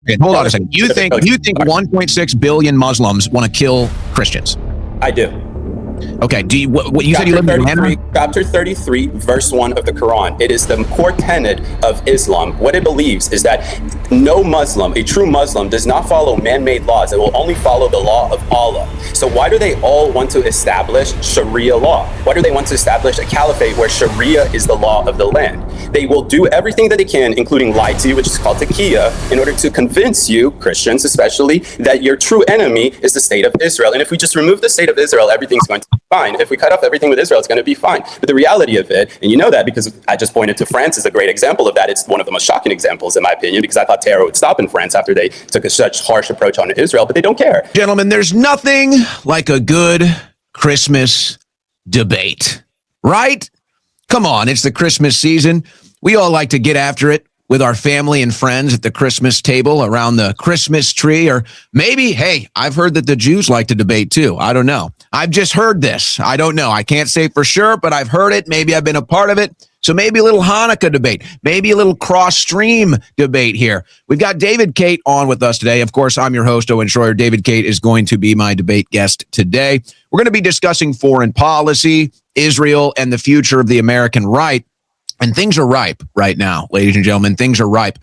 second. Hold on a second. You think 1.6 billion Muslims want to kill Christians? I do. Okay. Do you? What you said you live in Atlanta? Chapter 33, verse 1 of the Quran. It is the core tenet of Islam. What it believes is that no Muslim, a true Muslim, does not follow man-made laws. It will only follow the law of Allah. So why do they all want to establish Sharia law? Why do they want to establish a caliphate where Sharia is the law of the land? They will do everything that they can, including lie to you, which is called taqiyya, in order to convince you, Christians especially, that your true enemy is the state of Israel. And if we just remove the state of Israel, everything's going to be fine. If we cut off everything with Israel, it's going to be fine. But the reality of it, and you know that because I just pointed to France as a great example of that. It's one of the most shocking examples, in my opinion, because I thought terror would stop in France after they took such harsh approach on Israel, but they don't care. Gentlemen, there's nothing like a good Christmas debate, right? Come on, it's the Christmas season. We all like to get after it with our family and friends at the Christmas table around the Christmas tree. Or maybe, hey, I've heard that the Jews like to debate too. I don't know. I've just heard this. I don't know. I can't say for sure, but I've heard it. Maybe I've been a part of it. So maybe a little Hanukkah debate, maybe a little cross-stream debate here. We've got David Cate on with us today. Of course, I'm your host, Owen Shroyer. David Cate is going to be my debate guest today. We're going to be discussing foreign policy, Israel, and the future of the American right. And things are ripe right now, ladies and gentlemen. Things are ripe.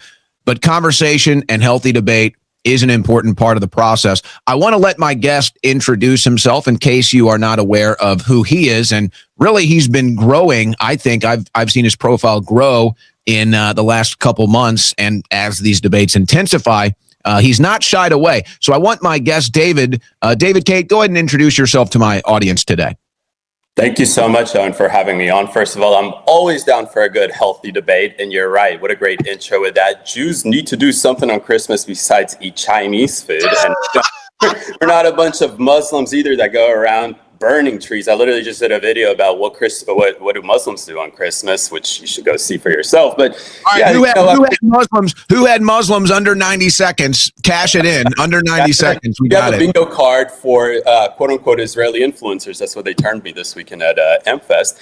But conversation and healthy debate is an important part of the process. I want to let my guest introduce himself in case you are not aware of who he is. And really, he's been growing. I think I've seen his profile grow in the last couple months. And as these debates intensify, he's not shied away. So I want my guest, David Cate, go ahead and introduce yourself to my audience today. Thank you so much, Owen, for having me on. First of all, I'm always down for a good, healthy debate. And you're right. What a great intro with that. Jews need to do something on Christmas besides eat Chinese food. And we're not a bunch of Muslims either that go around burning trees. I literally just did a video about what do Muslims do on Christmas, which you should go see for yourself. But all right, who had Muslims under 90 seconds? Cash it in under 90 seconds. We got a bingo card for quote unquote Israeli influencers. That's what they termed me this weekend at AmFest.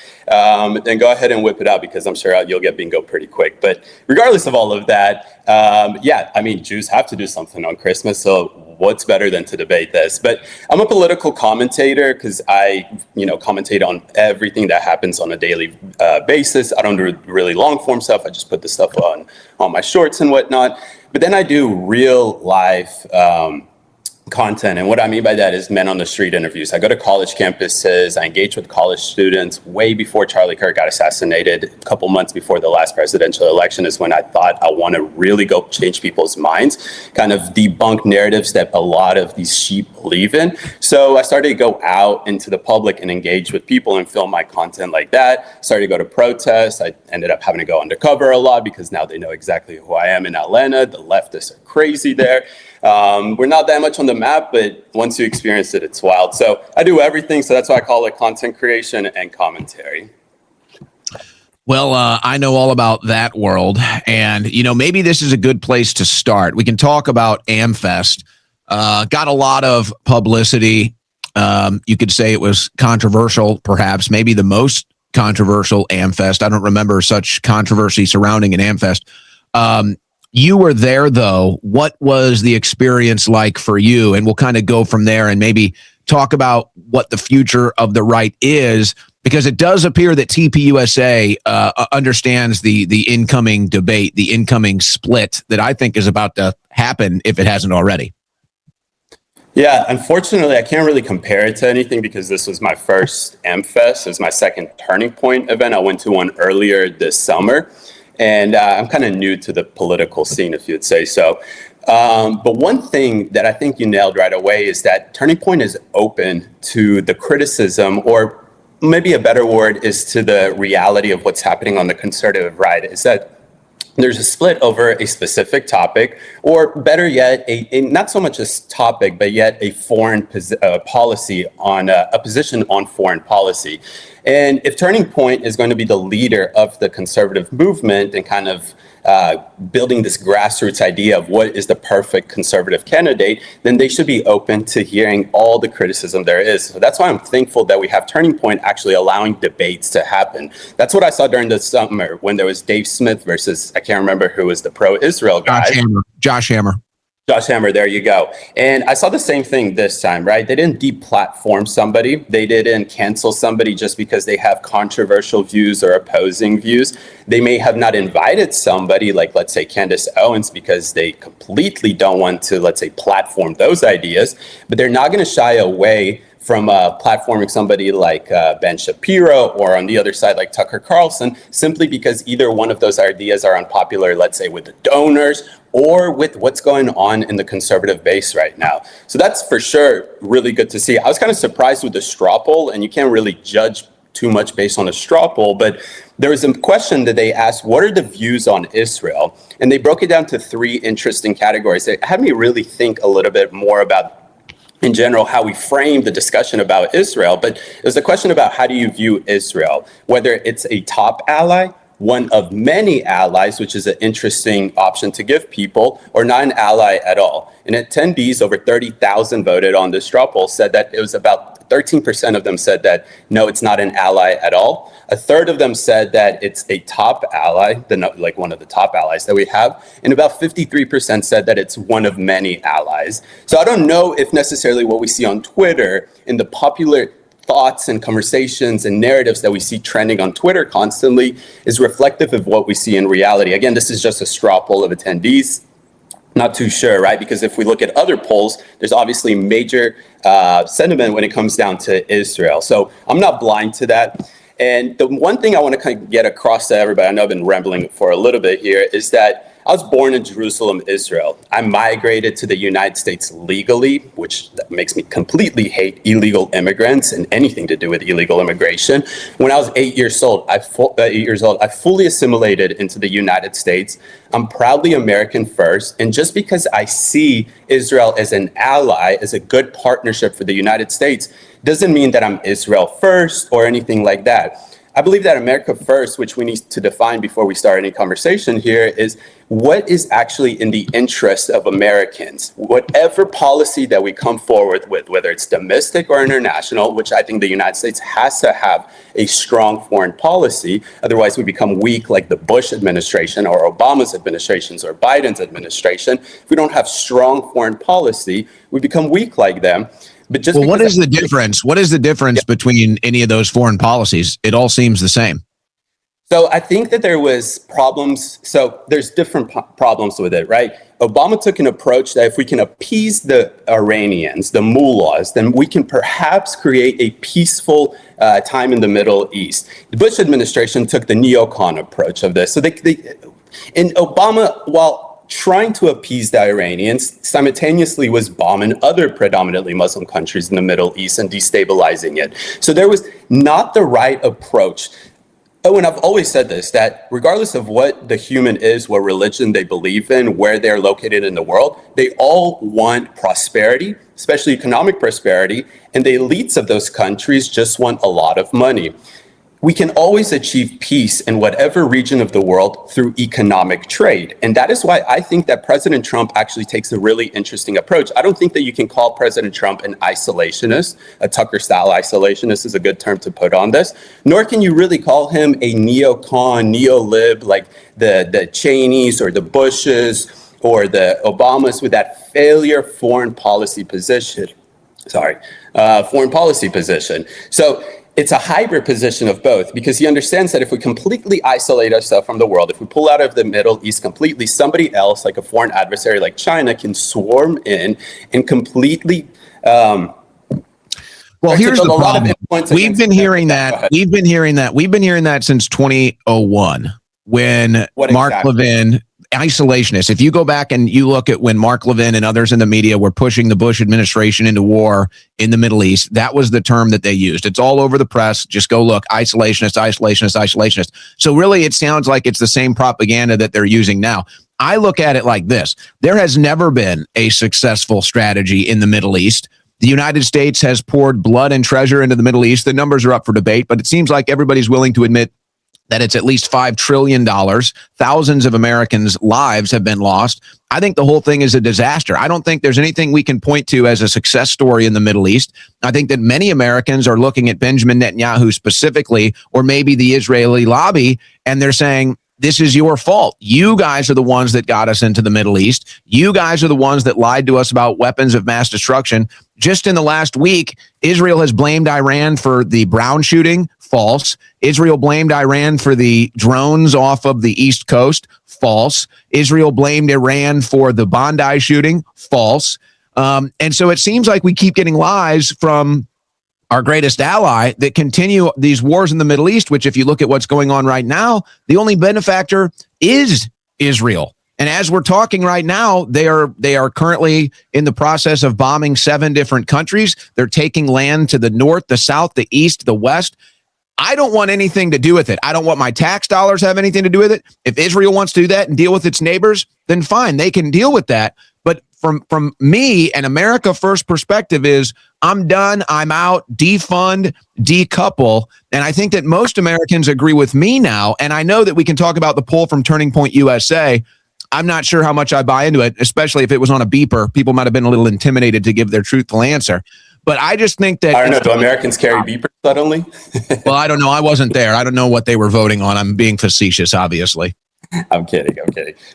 Then go ahead and whip it out because I'm sure you'll get bingo pretty quick. But regardless of all of that, Jews have to do something on Christmas. So what's better than to debate this? But I'm a political commentator because I, commentate on everything that happens on a daily basis. I don't do really long form stuff. I just put the stuff on my shorts and whatnot. But then I do real life content. And what I mean by that is men on the street interviews. I go to college campuses. I engage with college students way before Charlie Kirk got assassinated. A couple months before the last presidential election is when I thought I want to really go change people's minds, kind of debunk narratives that a lot of these sheep believe in. So I started to go out into the public and engage with people and film my content like that. Started to go to protests. I ended up having to go undercover a lot because now they know exactly who I am in Atlanta. The leftists are crazy there. We're not that much on the map, but once you experience it, it's wild. So I do everything. So that's why I call it content creation and commentary. Well, I know all about that world. And, maybe this is a good place to start. We can talk about AmFest. Got a lot of publicity. You could say it was controversial, perhaps, maybe the most controversial AmFest. I don't remember such controversy surrounding an AmFest. You were there, though. What was the experience like for you? And we'll kind of go from there and maybe talk about what the future of the right is, because it does appear that TPUSA understands the incoming debate, the incoming split that I think is about to happen if it hasn't already. Yeah, unfortunately, I can't really compare it to anything because this was my first AmFest. It was my second Turning Point event. I went to one earlier this summer. And I'm kind of new to the political scene, if you'd say so. But one thing that I think you nailed right away is that Turning Point is open to the criticism, or maybe a better word is to the reality of what's happening on the conservative right, is that there's a split over a specific topic, or better yet, a not so much a topic, but yet a foreign policy on a position on foreign policy. And if Turning Point is going to be the leader of the conservative movement and kind of building this grassroots idea of what is the perfect conservative candidate, then they should be open to hearing all the criticism there is. So that's why I'm thankful that we have Turning Point actually allowing debates to happen. That's what I saw during the summer when there was Dave Smith versus, I can't remember who was the pro-Israel guy. Josh Hammer. Josh Hammer, there you go. And I saw the same thing this time, right? They didn't deplatform somebody. They didn't cancel somebody just because they have controversial views or opposing views. They may have not invited somebody like, let's say, Candace Owens, because they completely don't want to, let's say, platform those ideas, but they're not going to shy away from platforming somebody like Ben Shapiro, or on the other side like Tucker Carlson, simply because either one of those ideas are unpopular, let's say with the donors or with what's going on in the conservative base right now. So that's for sure really good to see. I was kind of surprised with the straw poll, and you can't really judge too much based on a straw poll, but there was a question that they asked, what are the views on Israel? And they broke it down to three interesting categories. It had me really think a little bit more about, in general, how we frame the discussion about Israel, but it was a question about how do you view Israel, whether it's a top ally, one of many allies, which is an interesting option to give people, or not an ally at all. And attendees, over 30,000 voted on this straw poll, said that it was about 13% of them said that, no, it's not an ally at all. A third of them said that it's a top ally, like one of the top allies that we have. And about 53% said that it's one of many allies. So I don't know if necessarily what we see on Twitter in the popular thoughts and conversations and narratives that we see trending on Twitter constantly is reflective of what we see in reality. Again, this is just a straw poll of attendees. Not too sure, right? Because if we look at other polls, there's obviously major sentiment when it comes down to Israel. So I'm not blind to that. And the one thing I want to kind of get across to everybody, I know I've been rambling for a little bit here, is that I was born in Jerusalem, Israel. I migrated to the United States legally, which makes me completely hate illegal immigrants and anything to do with illegal immigration. When I was 8 years old, I fully assimilated into the United States. I'm proudly American first. And just because I see Israel as an ally, as a good partnership for the United States, doesn't mean that I'm Israel first or anything like that. I believe that America first, which we need to define before we start any conversation here, is what is actually in the interest of Americans. Whatever policy that we come forward with, whether it's domestic or international, which I think the United States has to have a strong foreign policy. Otherwise, we become weak like the Bush administration or Obama's administrations or Biden's administration. If we don't have strong foreign policy, we become weak like them. But just what is the difference? What is the difference between any of those foreign policies? It all seems the same. So I think that there was problems. So there's different problems with it, right? Obama took an approach that if we can appease the Iranians, the mullahs, then we can perhaps create a peaceful time in the Middle East. The Bush administration took the neocon approach of this. So and Obama, while trying to appease the Iranians, simultaneously was bombing other predominantly Muslim countries in the Middle East and destabilizing it. So there was not the right approach. Oh, and I've always said this, that regardless of what the human is, what religion they believe in, where they're located in the world, they all want prosperity, especially economic prosperity, and the elites of those countries just want a lot of money. We can always achieve peace in whatever region of the world through economic trade. And that is why I think that President Trump actually takes a really interesting approach. I don't think that you can call President Trump an isolationist, a Tucker-style isolationist is a good term to put on this, nor can you really call him a neocon, neo-lib, like the Cheneys or the Bushes or the Obamas with that failure foreign policy position. Foreign policy position. So it's a hybrid position of both, because he understands that if we completely isolate ourselves from the world, if we pull out of the Middle East completely, somebody else, like a foreign adversary like China, can swarm in and completely. Well, here's the problem. We've been hearing that. We've been hearing that since 2001, when Mark Levin. Isolationist. If you go back and you look at when Mark Levin and others in the media were pushing the Bush administration into war in the Middle East, that was the term that they used. It's all over the press. Just go look. Isolationist, isolationist, isolationist. So really, it sounds like it's the same propaganda that they're using now. I look at it like this. There has never been a successful strategy in the Middle East. The United States has poured blood and treasure into the Middle East. The numbers are up for debate, but it seems like everybody's willing to admit that it's at least $5 trillion. Thousands of Americans' lives have been lost. I think the whole thing is a disaster. I don't think there's anything we can point to as a success story in the Middle East. I think that many Americans are looking at Benjamin Netanyahu specifically, or maybe the Israeli lobby, and they're saying, this is your fault. You guys are the ones that got us into the Middle East. You guys are the ones that lied to us about weapons of mass destruction. Just in the last week, Israel has blamed Iran for the Brown shooting. False. Israel blamed Iran for the drones off of the East Coast. False. Israel blamed Iran for the Bondi shooting. False. And so it seems like we keep getting lies from our greatest ally that continue these wars in the Middle East, which if you look at what's going on right now, the only benefactor is Israel. And as we're talking right now, they are currently in the process of bombing 7 different countries. They're taking land to the north, the south, the east, the west. I don't want anything to do with it. I don't want my tax dollars have anything to do with it. If Israel wants to do that and deal with its neighbors, then fine, they can deal with that. But from me and America First perspective is I'm done, I'm out, defund, decouple. And I think that most Americans agree with me now. And I know that we can talk about the poll from Turning Point USA. I'm not sure how much I buy into it, especially if it was on a beeper. People might have been a little intimidated to give their truthful answer. But I just think that... I don't know. Do Americans carry beepers suddenly? Well, I don't know. I wasn't there. I don't know what they were voting on. I'm being facetious, obviously. I'm kidding.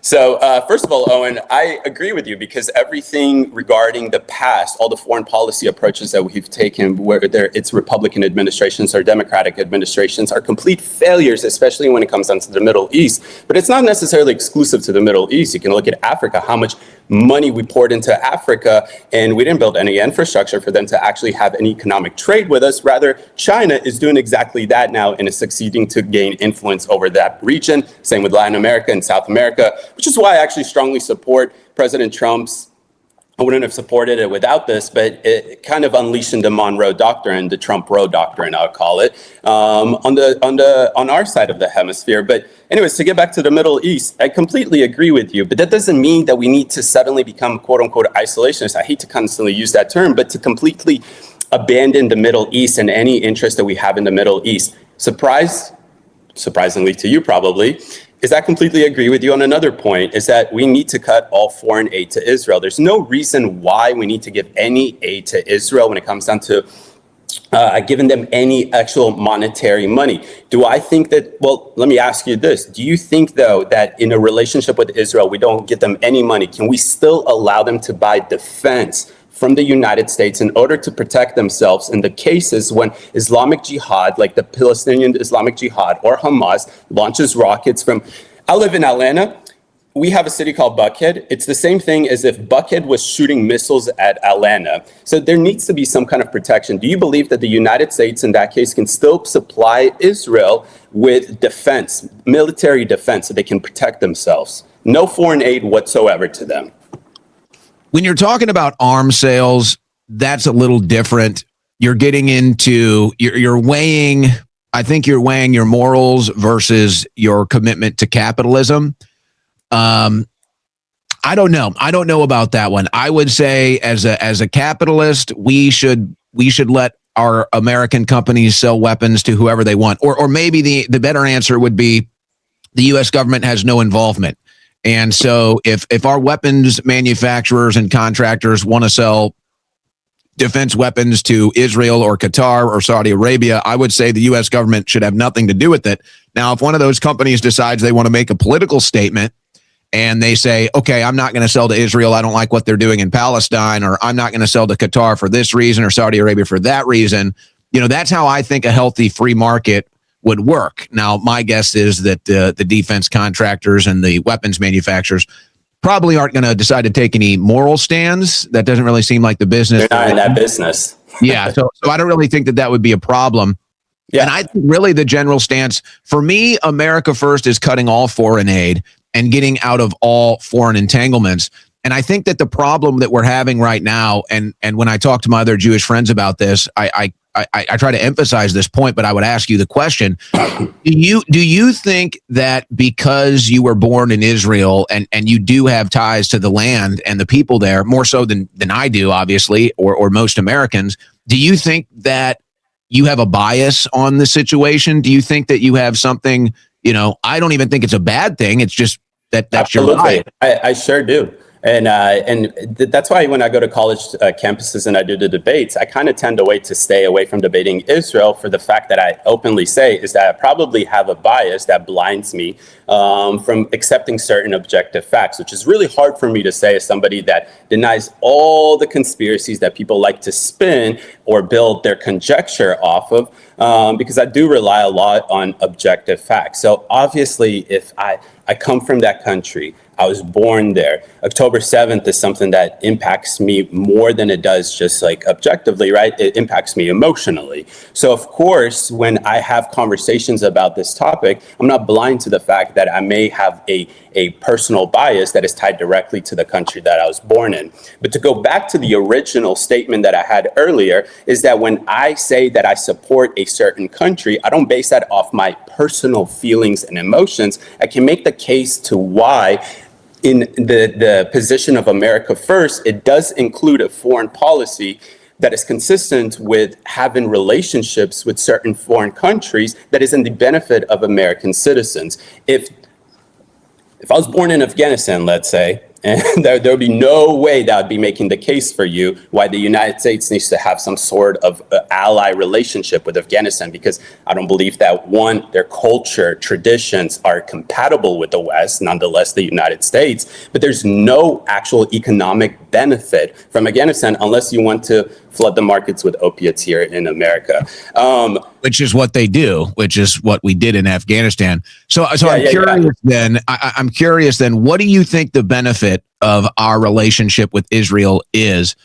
So first of all, Owen, I agree with you because everything regarding the past, all the foreign policy approaches that we've taken, whether it's Republican administrations or Democratic administrations, are complete failures, especially when it comes down to the Middle East. But it's not necessarily exclusive to the Middle East. You can look at Africa, how much money we poured into Africa, and we didn't build any infrastructure for them to actually have an economic trade with us. Rather, China is doing exactly that now and is succeeding to gain influence over that region. Same with Latin America and South America, which is why I actually strongly support President Trump's. I wouldn't have supported it without this, but it kind of unleashing the Monroe Doctrine, the Trump-Roe Doctrine, I'll call it, on our side of the hemisphere. But anyways, to get back to the Middle East, I completely agree with you, but that doesn't mean that we need to suddenly become quote unquote isolationist. I hate to constantly use that term, but to completely abandon the Middle East and any interest that we have in the Middle East. Surprisingly to you probably, is I completely agree with you on another point, is that we need to cut all foreign aid to Israel. There's no reason why we need to give any aid to Israel when it comes down to giving them any actual monetary money. Do I think that, well, let me ask you this. Do you think, though, that in a relationship with Israel, we don't give them any money? Can we still allow them to buy defense from the United States in order to protect themselves in the cases when Islamic Jihad, like the Palestinian Islamic Jihad or Hamas, launches rockets from... I live in Atlanta. We have a city called Buckhead. It's the same thing as if Buckhead was shooting missiles at Atlanta. So there needs to be some kind of protection. Do you believe that the United States in that case can still supply Israel with defense, military defense, so they can protect themselves? No foreign aid whatsoever to them. When you're talking about arms sales, that's a little different. You're getting into, you're weighing, I think you're weighing your morals versus your commitment to capitalism. I don't know. I don't know about that one. I would say as a capitalist, we should let our American companies sell weapons to whoever they want. Or maybe the better answer would be the U.S. government has no involvement. And so if our weapons manufacturers and contractors want to sell defense weapons to Israel or Qatar or Saudi Arabia, I would say the U.S. government should have nothing to do with it. Now, if one of those companies decides they want to make a political statement and they say, okay, I'm not going to sell to Israel, I don't like what they're doing in Palestine, or I'm not going to sell to Qatar for this reason or Saudi Arabia for that reason, that's how I think a healthy free market would work. Now, my guess is that the defense contractors and the weapons manufacturers probably aren't going to decide to take any moral stands. That doesn't really seem like the business. They're not in that business. Yeah, so I don't really think that would be a problem. Yeah. And I think really the general stance, for me, America First is cutting all foreign aid and getting out of all foreign entanglements. And I think that the problem that we're having right now, and when I talk to my other Jewish friends about this, I try to emphasize this point, but I would ask you the question: Do you think that because you were born in Israel and you do have ties to the land and the people there more so than I do, obviously, or most Americans, do you think that you have a bias on the situation? Do you think that you have something? I don't even think it's a bad thing. It's just that's Absolutely. your life. I sure do. That's why when I go to college campuses and I do the debates, I kind of tend to stay away from debating Israel for the fact that I openly say is that I probably have a bias that blinds me from accepting certain objective facts, which is really hard for me to say as somebody that denies all the conspiracies that people like to spin or build their conjecture off of, because I do rely a lot on objective facts. So obviously, if I come from that country, I was born there. October 7th is something that impacts me more than it does just like objectively, right? It impacts me emotionally. So of course, when I have conversations about this topic, I'm not blind to the fact that I may have a personal bias that is tied directly to the country that I was born in. But to go back to the original statement that I had earlier, is that when I say that I support a certain country, I don't base that off my personal feelings and emotions. I can make the case to why in the position of America First, it does include a foreign policy that is consistent with having relationships with certain foreign countries that is in the benefit of American citizens. If I was born in Afghanistan, let's say, and there would be no way that I'd be making the case for you why the United States needs to have some sort of ally relationship with Afghanistan, because I don't believe that, one, their culture, traditions are compatible with the West, nonetheless the United States, but there's no actual economic benefit from Afghanistan unless you want to flood the markets with opiates here in America. Which is what they do, which is what we did in Afghanistan. So I'm curious then, I'm curious then, what do you think the benefit of our relationship with Israel is?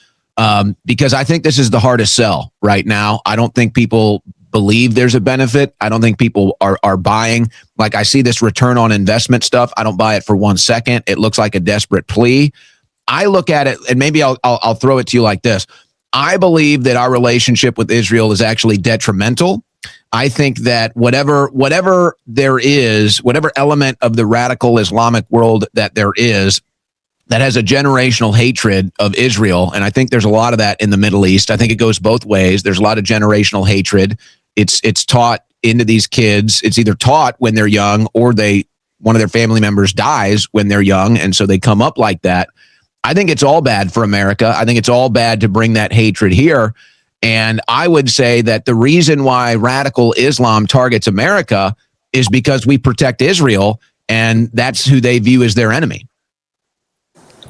Because I think this is the hardest sell right now. I don't think people believe there's a benefit. I don't think people are buying. Like, I see this return on investment stuff. I don't buy it for 1 second. It looks like a desperate plea. I look at it, and maybe I'll throw it to you like this. I believe that our relationship with Israel is actually detrimental. I think that whatever there is, whatever element of the radical Islamic world that there is, that has a generational hatred of Israel, and I think there's a lot of that in the Middle East. I think it goes both ways. There's a lot of generational hatred. It's taught into these kids. It's either taught when they're young, or one of their family members dies when they're young, and so they come up like that. I think it's all bad for America. I think it's all bad to bring that hatred here. And I would say that the reason why radical Islam targets America is because we protect Israel, and that's who they view as their enemy.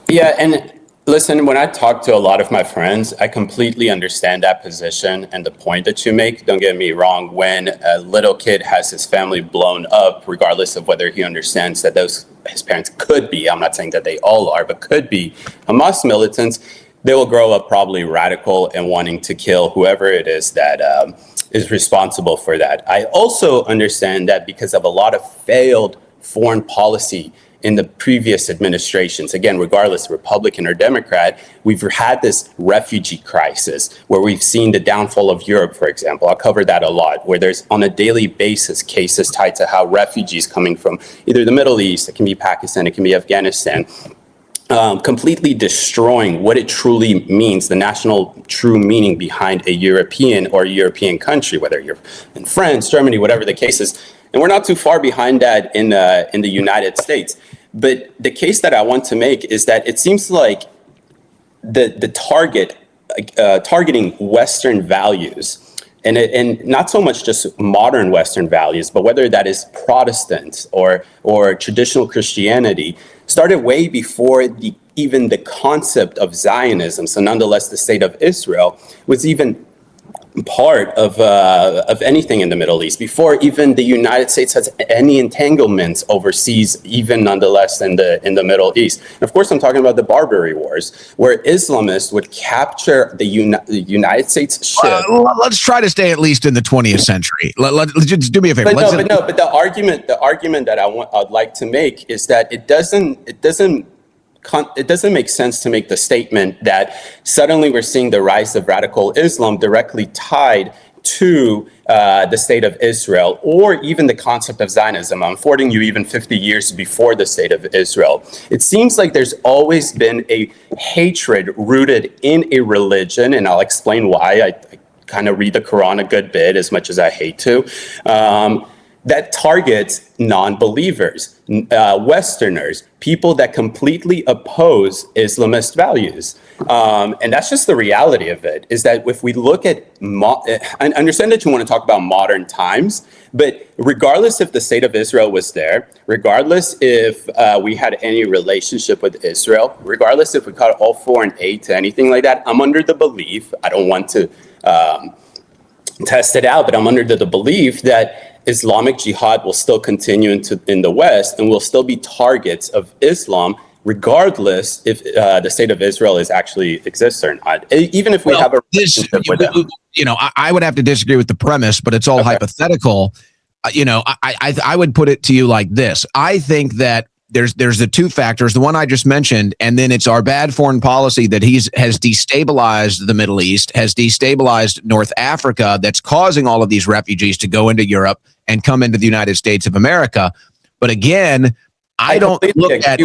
Yeah, and listen, when I talk to a lot of my friends, I completely understand that position and the point that you make. Don't get me wrong. When a little kid has his family blown up, regardless of whether he understands that his parents could be, I'm not saying that they all are, but could be Hamas militants, they will grow up probably radical and wanting to kill whoever it is that is responsible for that. I also understand that because of a lot of failed foreign policy in the previous administrations, again, regardless Republican or Democrat, we've had this refugee crisis where we've seen the downfall of Europe, for example. I'll cover that a lot, where there's on a daily basis cases tied to how refugees coming from either the Middle East, it can be Pakistan, it can be Afghanistan, completely destroying what it truly means, the national true meaning behind a European or European country, whether you're in France, Germany, whatever the case is. And we're not too far behind that in the United States. But the case that I want to make is that it seems like the targeting Western values, and not so much just modern Western values, but whether that is Protestant or traditional Christianity, started way before even the concept of Zionism. So nonetheless, the state of Israel was even part of anything in the Middle East, before even the United States has any entanglements overseas, even nonetheless in the Middle East. And of course, I'm talking about the Barbary Wars, where Islamists would capture the United States ship. Let's try to stay at least in the 20th century. Just do me a favor. But the argument that I'd like to make is that it doesn't make sense to make the statement that suddenly we're seeing the rise of radical Islam directly tied to the state of Israel, or even the concept of Zionism. I'm affording you even 50 years before the state of Israel. It seems like there's always been a hatred rooted in a religion, and I'll explain why. I kind of read the Quran a good bit, as much as I hate to. that targets non-believers, Westerners, people that completely oppose Islamist values. And that's just the reality of it, is that if we look at, I understand that you want to talk about modern times, but regardless if the state of Israel was there, regardless if we had any relationship with Israel, regardless if we caught all foreign aid to anything like that, I'm under the belief, I don't want to test it out, but I'm under the belief that Islamic Jihad will still continue in the West and will still be targets of Islam, regardless if the state of Israel is actually exists or not. Even if we have a relationship with them. I would have to disagree with the premise, but it's all hypothetical. I would put it to you like this. I think that there's the two factors, the one I just mentioned, and then it's our bad foreign policy that has destabilized the Middle East, has destabilized North Africa, that's causing all of these refugees to go into Europe and come into the United States of America. But again, I don't look at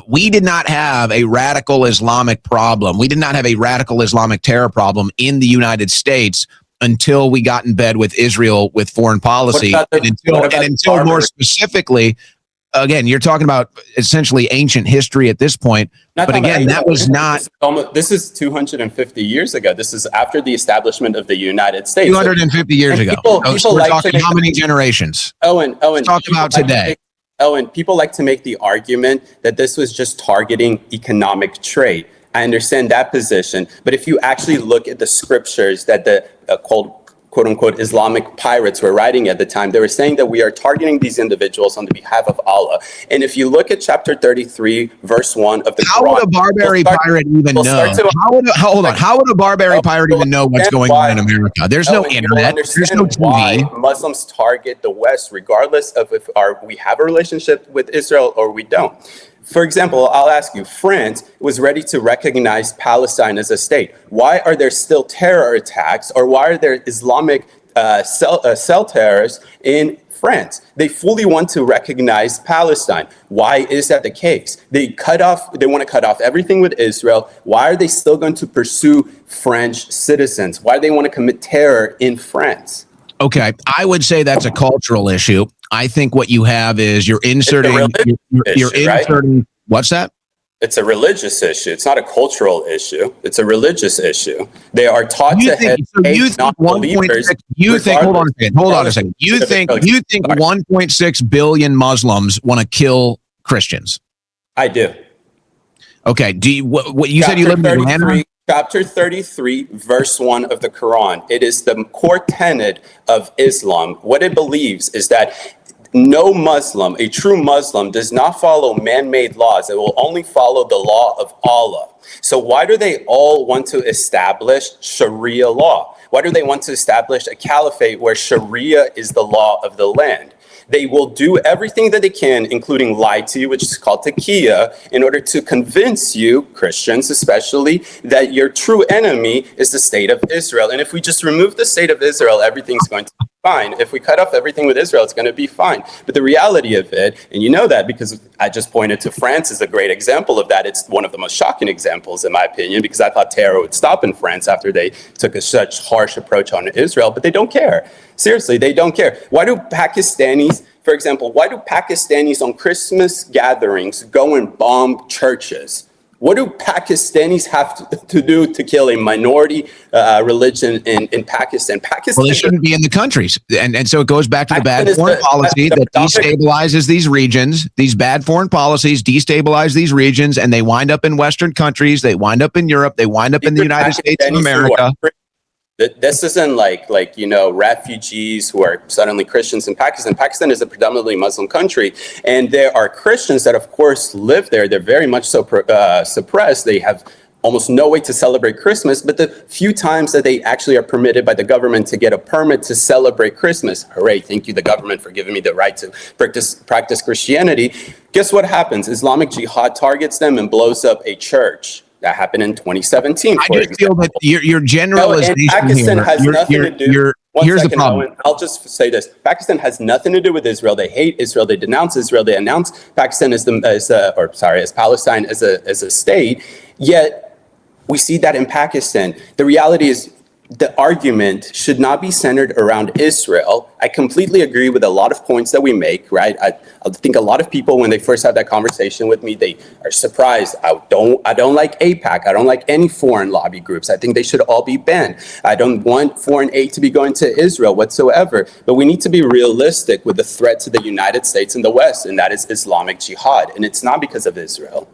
we did not have a radical Islamic problem. We did not have a radical Islamic terror problem in the United States until we got in bed with Israel with foreign policy. And until more specifically, again, you're talking about essentially ancient history at this point. But again, that was not. This is 250 years ago. This is after the establishment of the United States. 250 years ago. So we're talking how many generations? Owen. Talk about today. Owen, people like to make the argument that this was just targeting economic trade. I understand that position, but if you actually look at the scriptures that the quote unquote Islamic pirates were writing at the time, they were saying that we are targeting these individuals on the behalf of Allah. And if you look at chapter 33, verse 1 of the Quran, how would a barbary pirate even know? How would a barbary pirate even know what's going on in America? There's no internet. There's no TV. Why Muslims target the West, regardless of if we have a relationship with Israel or we don't. For example, I'll ask you, France was ready to recognize Palestine as a state. Why are there still terror attacks, or why are there Islamic cell terrorists in France? They fully want to recognize Palestine. Why is that the case? They want to cut off everything with Israel. Why are they still going to pursue French citizens? Why do they want to commit terror in France? Okay, I would say that's a cultural issue. I think what you have is you're inserting. Right? What's that? It's a religious issue. It's not a cultural issue. It's a religious issue. They are taught to hate non-believers. Hold on a second. You think 1.6 billion Muslims want to kill Christians? I do. Okay. Do you? What you said you live in Atlanta? Chapter 33, verse 1 of the Quran. It is the core tenet of Islam. What it believes is that no Muslim, a true Muslim, does not follow man-made laws. It will only follow the law of Allah. So why do they all want to establish Sharia law? Why do they want to establish a caliphate where Sharia is the law of the land? They will do everything that they can, including lie to you, which is called taqiyya, in order to convince you, Christians especially, that your true enemy is the state of Israel. And if we just remove the state of Israel, everything's going to be fine. If we cut off everything with Israel, it's going to be fine. But the reality of it, and you know that because I just pointed to France as a great example of that. It's one of the most shocking examples, in my opinion, because I thought terror would stop in France after they took such harsh approach on Israel, but they don't care. Seriously, they don't care. Why do Pakistanis, for example, on Christmas gatherings go and bomb churches? What do Pakistanis have to do to kill a minority religion in Pakistan? Well, they shouldn't be in the countries. And so it goes back to the bad foreign policy that destabilizes these regions. These bad foreign policies destabilize these regions, and they wind up in Western countries. They wind up in Europe. They wind up in the United States of America. This isn't like refugees who are suddenly Christians in Pakistan. Pakistan is a predominantly Muslim country, and there are Christians that, of course, live there. They're very much so suppressed. They have almost no way to celebrate Christmas, but the few times that they actually are permitted by the government to get a permit to celebrate Christmas, hooray, thank you, the government, for giving me the right to practice Christianity. Guess what happens? Islamic Jihad targets them and blows up a church. That happened in 2017. I just feel that your generalization Pakistan here, has nothing to do. Here's the problem. Owen, I'll just say this: Pakistan has nothing to do with Israel. They hate Israel. They denounce Israel. They announce Pakistan as Palestine as a state. Yet we see that in Pakistan. The reality is, the argument should not be centered around Israel. I completely agree with a lot of points that we make, right? I think a lot of people, when they first have that conversation with me, they are surprised. I don't like AIPAC. I don't like any foreign lobby groups. I think they should all be banned. I don't want foreign aid to be going to Israel whatsoever. But we need to be realistic with the threat to the United States and the West, and that is Islamic Jihad. And it's not because of Israel.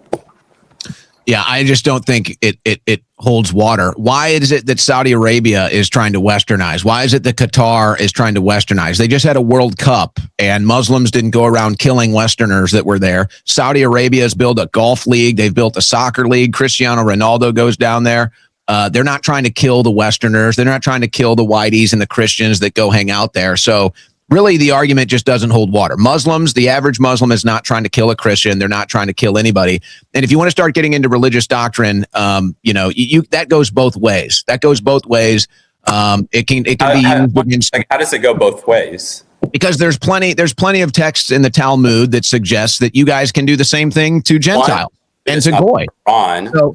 Yeah, I just don't think it holds water. Why is it that Saudi Arabia is trying to westernize? Why is it that Qatar is trying to westernize? They just had a World Cup, and Muslims didn't go around killing Westerners that were there. Saudi Arabia has built a golf league. They've built a soccer league. Cristiano Ronaldo goes down there. They're not trying to kill the Westerners. They're not trying to kill the whiteys and the Christians that go hang out there. So really, the argument just doesn't hold water. Muslims, the average Muslim is not trying to kill a Christian. They're not trying to kill anybody. And if you want to start getting into religious doctrine, that goes both ways. That goes both ways. It can be used against. How does it go both ways? Because there's plenty of texts in the Talmud that suggests that you guys can do the same thing to Gentiles and to Goy. Quran. The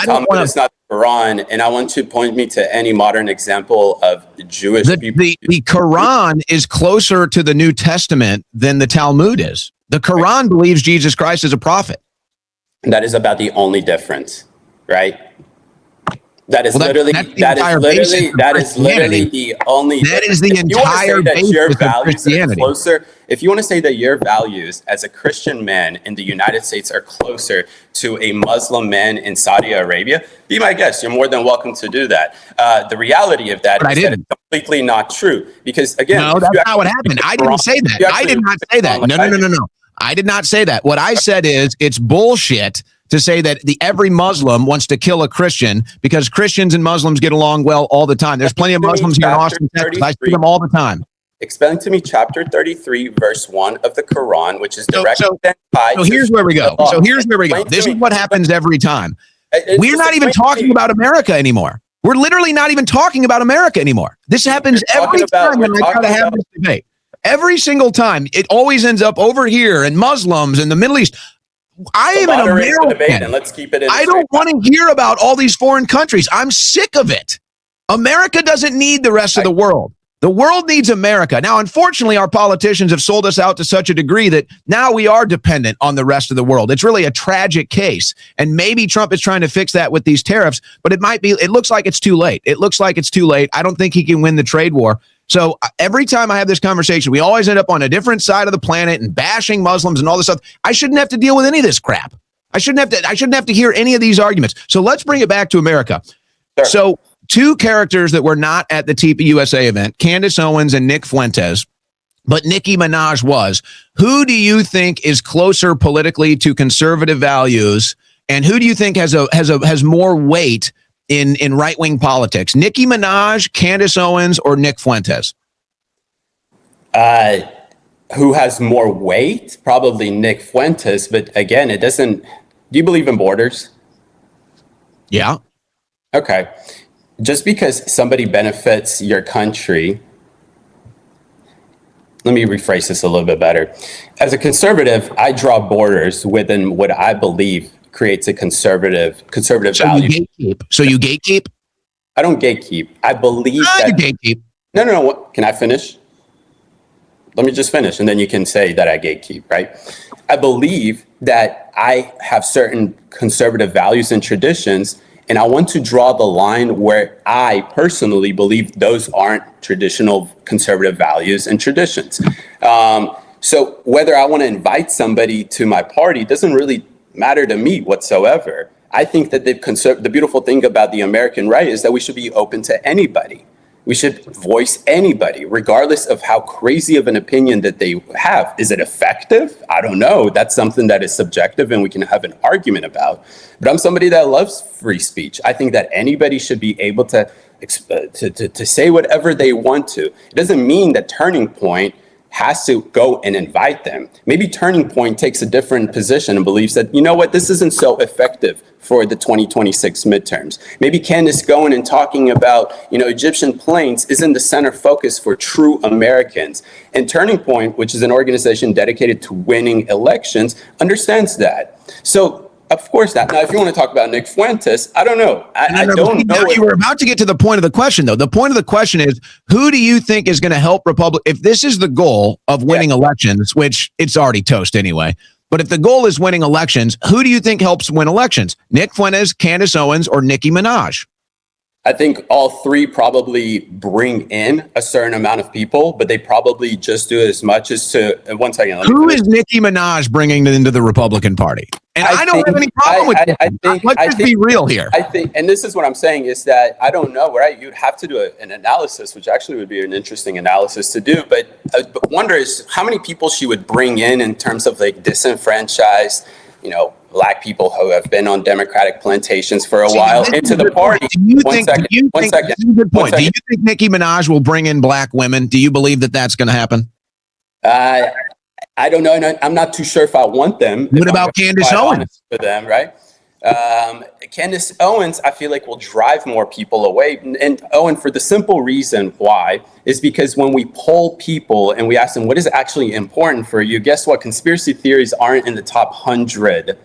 Talmud is not the Quran, and I want you to point me to any modern example of Jewish people. The Quran is closer to the New Testament than the Talmud is. The Quran believes Jesus Christ is a prophet. And that is about the only difference, right? That is literally the only. That is the entire basis of Christianity. If you want to say that your values as a Christian man in the United States are closer to a Muslim man in Saudi Arabia, be my guest. You're more than welcome to do that. The reality of that is that it's completely not true. Because again, no, that's not what happened. I didn't say that. I did not say that. No. I did not say that. What I said is it's bullshit to say that every Muslim wants to kill a Christian because Christians and Muslims get along well all the time. There's plenty of Muslims here in Austin, Texas. I see them all the time. Explain to me chapter 33, verse 1 of the Quran, which is directly tied. So here's where we go. This is what happens every time. We're not even talking about America anymore. We're literally not even talking about America anymore. This happens every time when I try to have this debate. Every single time. It always ends up over here and Muslims in the Middle East. I am an American. And let's keep it in. I don't want to hear about all these foreign countries. I'm sick of it. America doesn't need the rest of the world. The world needs America. Now, unfortunately, our politicians have sold us out to such a degree that now we are dependent on the rest of the world. It's really a tragic case. And maybe Trump is trying to fix that with these tariffs, but it looks like it's too late. I don't think he can win the trade war. So every time I have this conversation, we always end up on a different side of the planet and bashing Muslims and all this stuff. I shouldn't have to deal with any of this crap. I shouldn't have to hear any of these arguments. So let's bring it back to America. Sure. So two characters that were not at the TPUSA event, Candace Owens and Nick Fuentes, but Nicki Minaj was. Who do you think is closer politically to conservative values, and who do you think has more weight in right-wing politics? Nicki Minaj, Candace Owens, or Nick Fuentes? Who has more weight? Probably Nick Fuentes. But again, it doesn't. Do you believe in borders? Yeah. Okay. Just because somebody benefits your country. Let me rephrase this a little bit better. As a conservative, I draw borders within what I believe creates a conservative value. So you gatekeep? I don't gatekeep. I believe that you gatekeep. No. Can I finish? Let me just finish, and then you can say that I gatekeep, right? I believe that I have certain conservative values and traditions, and I want to draw the line where I personally believe those aren't traditional conservative values and traditions. So whether I want to invite somebody to my party doesn't really matter to me whatsoever. I think that the beautiful thing about the American right is that we should be open to anybody. We should voice anybody, regardless of how crazy of an opinion that they have. Is it effective? I don't know. That's something that is subjective and we can have an argument about. But I'm somebody that loves free speech. I think that anybody should be able to say whatever they want to. It doesn't mean that Turning Point has to go and invite them. Maybe Turning Point takes a different position and believes that, you know what, this isn't so effective for the 2026 midterms. Maybe Candace going and talking about, Egyptian planes isn't the center focus for true Americans. And Turning Point, which is an organization dedicated to winning elections, understands that. So Of course not. Now, if you want to talk about Nick Fuentes, I don't know. I don't know. You were about to get to the point of the question, though. The point of the question is, who do you think is going to help if this is the goal of winning elections, which it's already toast anyway, but if the goal is winning elections, who do you think helps win elections? Nick Fuentes, Candace Owens, or Nicki Minaj? I think all three probably bring in a certain amount of people, but they probably just do as much as to. One second. Who is Nicki Minaj bringing into the Republican Party? And I don't have any problem with that. Let's just be real here. I think, and this is what I'm saying, is that I don't know, right? You'd have to do an analysis, which actually would be an interesting analysis to do. But wonder is how many people she would bring in terms of like disenfranchised, Black people who have been on Democratic plantations for a while into the party. Do you think Nicki Minaj will bring in Black women? Do you believe that that's going to happen? I don't know. And I'm not too sure if I want them. What about Candace Owens? For them, right? Candace Owens, I feel like will drive more people away. And Owen, for the simple reason why, is because when we poll people and we ask them, what is actually important for you? Guess what? Conspiracy theories aren't in the top 100.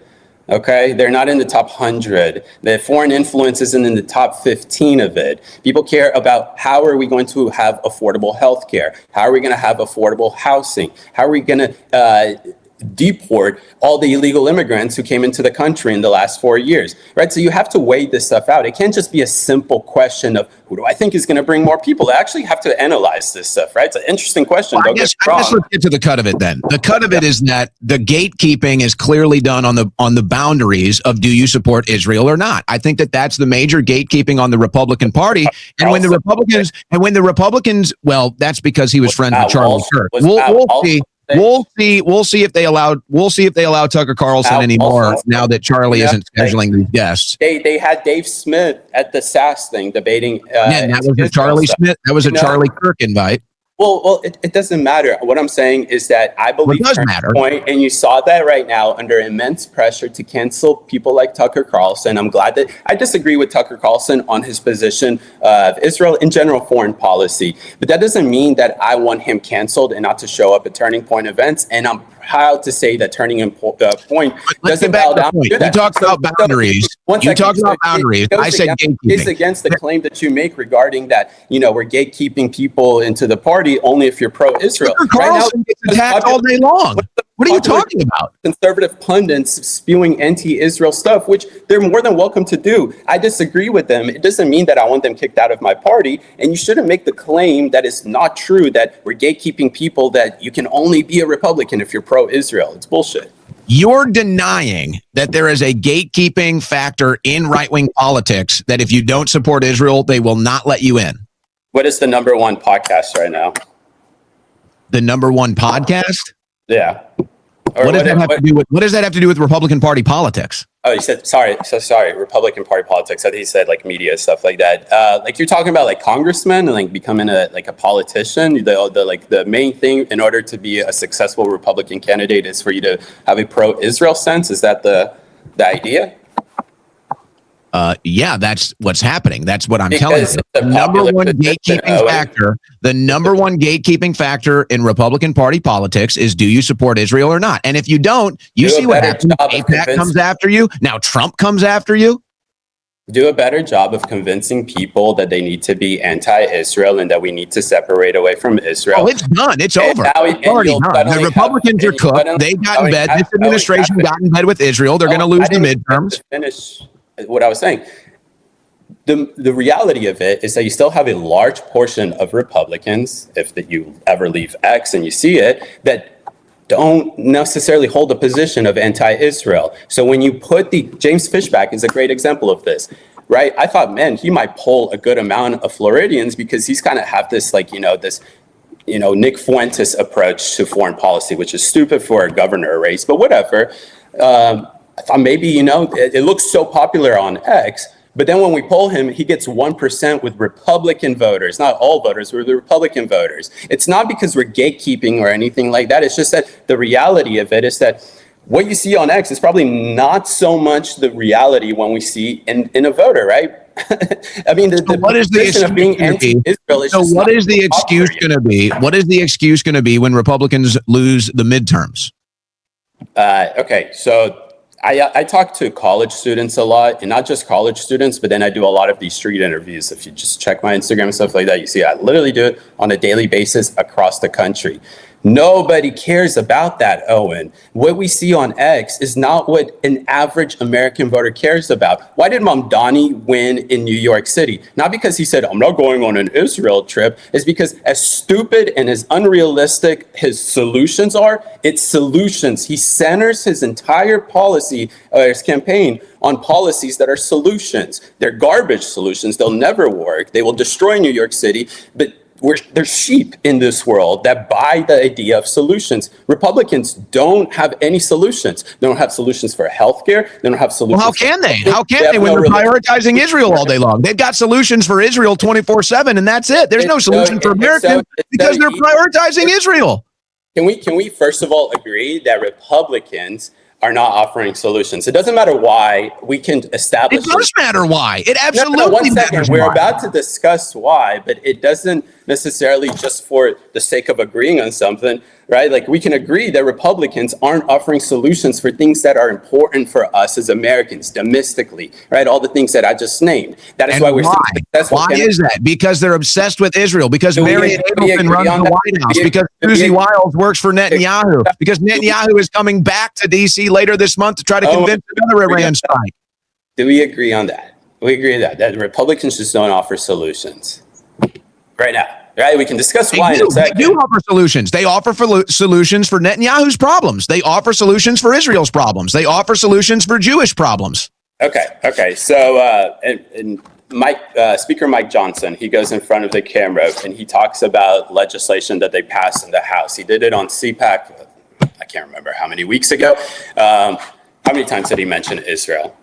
Okay, they're not in the top 100. The foreign influence isn't in the top 15 of it. People care about how are we going to have affordable health care? How are we going to have affordable housing? How are we going to deport all the illegal immigrants who came into the country in the last 4 years, right? So you have to weigh this stuff out. It can't just be a simple question of who do I think is going to bring more people. I actually have to analyze this stuff, right? It's an interesting question. Well, I guess let's get to the cut of it then. The cut of it is that the gatekeeping is clearly done on the boundaries of do you support Israel or not. I think that that's the major gatekeeping on the Republican Party. And when the Republicans, well, that's because he was friends with Charlie Kirk. We'll see. We'll see if they allow Tucker Carlson anymore now that Charlie isn't scheduling these guests. They had Dave Smith at the SAS thing debating. That was a Charlie Smith. That was a Charlie Kirk invite. Well, it doesn't matter. What I'm saying is that I believe it does matter. And you saw that right now under immense pressure to cancel people like Tucker Carlson. I'm glad that I disagree with Tucker Carlson on his position of Israel in general foreign policy, but that doesn't mean that I want him canceled and not to show up at Turning Point events. And I'm proud to say that Turning Point doesn't bow down to that. You talked about boundaries. I said gatekeeping. It's against the claim that you make regarding that, we're gatekeeping people into the party only if you're pro-Israel. Tucker Carlson gets attacked all day long. What are you talking about? Conservative pundits spewing anti-Israel stuff, which they're more than welcome to do. I disagree with them. It doesn't mean that I want them kicked out of my party. And you shouldn't make the claim that it's not true, that we're gatekeeping people, that you can only be a Republican if you're pro-Israel. It's bullshit. You're denying that there is a gatekeeping factor in right-wing politics, that if you don't support Israel, they will not let you in. What is the number one podcast right now? The number one podcast? Yeah. What does that have to do with Republican Party politics? Oh, you said sorry. Republican Party politics. I think he said like media stuff like that. Like you're talking about like congressmen and like becoming a politician. The main thing in order to be a successful Republican candidate is for you to have a pro-Israel sense. Is that the idea? Yeah, that's what's happening. That's what I'm telling you. The number one gatekeeping factor in Republican Party politics is, do you support Israel or not? And if you don't, you see what happens. AIPAC comes after you. Now Trump comes after you. Do a better job of convincing people that they need to be anti-Israel and that we need to separate away from Israel. Oh, it's done. It's over. It's already done. The Republicans are cooked. They got in bed. This administration got in bed with Israel. They're going to lose the midterms. Finish what I was saying. The reality of it is that you still have a large portion of Republicans, if you ever leave X and you see it, that don't necessarily hold a position of anti-Israel. So when you put James Fishback is a great example of this, right? I thought, man, he might pull a good amount of Floridians because he's kind of have this Nick Fuentes approach to foreign policy, which is stupid for a governor race, but whatever. I thought maybe, it looks so popular on X, but then when we poll him, he gets 1% with Republican voters, not all voters, we're the Republican voters. It's not because we're gatekeeping or anything like that. It's just that the reality of it is that what you see on X is probably not so much the reality when we see in a voter, right? I mean, what is the excuse of being anti-Israel? So what is the excuse going to be? What is the excuse going to be when Republicans lose the midterms? Okay, so I talk to college students a lot, and not just college students, but then I do a lot of these street interviews. If you just check my Instagram and stuff like that, you see I literally do it on a daily basis across the country. Nobody cares about that, Owen. What we see on X is not what an average American voter cares about. Why did Mamdani win in New York City? Not because he said, I'm not going on an Israel trip. It's because as stupid and as unrealistic his solutions are, it's solutions. He centers his entire policy, his campaign, on policies that are solutions. They're garbage solutions. They'll never work. They will destroy New York City. But there's sheep in this world that buy the idea of solutions. Republicans don't have any solutions. They don't have solutions for healthcare. They don't have solutions. Well, how can they? How can they when they're prioritizing Israel all day long? They've got solutions for Israel 24/7, and that's it. There's no solution for Americans because they're prioritizing Israel. Can we first of all agree that Republicans are not offering solutions? It doesn't matter why. We can establish. It does matter why. It absolutely no, 1 second. matters. We're about to discuss why, but it doesn't necessarily just for the sake of agreeing on something, right? Like we can agree that Republicans aren't offering solutions for things that are important for us as Americans domestically, right? All the things that I just named. That is why we're successful. Why is that? Because they're obsessed with Israel. Because Marion Abelson runs the White House. Because Susie Wiles works for Netanyahu. Because Netanyahu is coming back to D.C. later this month to try to convince another Iran strike. Do we agree on that? We agree that Republicans just don't offer solutions right now. Right, we can discuss why in a second. They do offer solutions. They offer solutions for Netanyahu's problems. They offer solutions for Israel's problems. They offer solutions for Jewish problems. Okay. So, and Speaker Mike Johnson, he goes in front of the camera and he talks about legislation that they passed in the House. He did it on CPAC. I can't remember how many weeks ago. How many times did he mention Israel?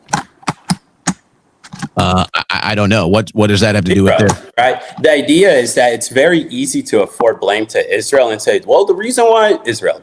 I don't know. What does that have to do with this? Right. The idea is that it's very easy to afford blame to Israel and say, well, the reason why Israel.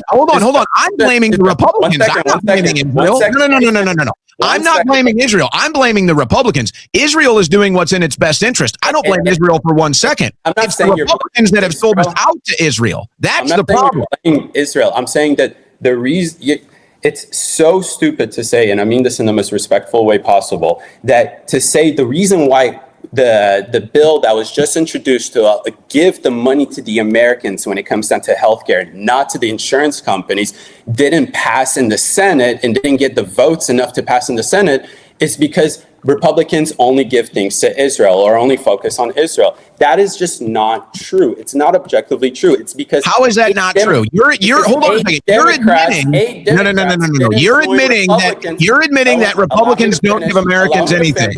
Hold on. I'm blaming the Republicans. I'm not blaming Israel. No. I'm not blaming Israel. I'm blaming the Republicans. Israel is doing what's in its best interest. I don't blame Israel for 1 second. It's the Republicans that have sold us out to Israel. That's the problem. Israel. I'm saying that the reason. It's so stupid to say, and I mean this in the most respectful way possible, that to say the reason why the bill that was just introduced to give the money to the Americans when it comes down to healthcare, not to the insurance companies, didn't pass in the Senate and didn't get the votes enough to pass in the Senate is because Republicans only give things to Israel or only focus on Israel. That is just not true. It's not objectively true. It's because how is that not true? You're hold on a second. You're admitting no. You're admitting that Republicans don't give Americans anything.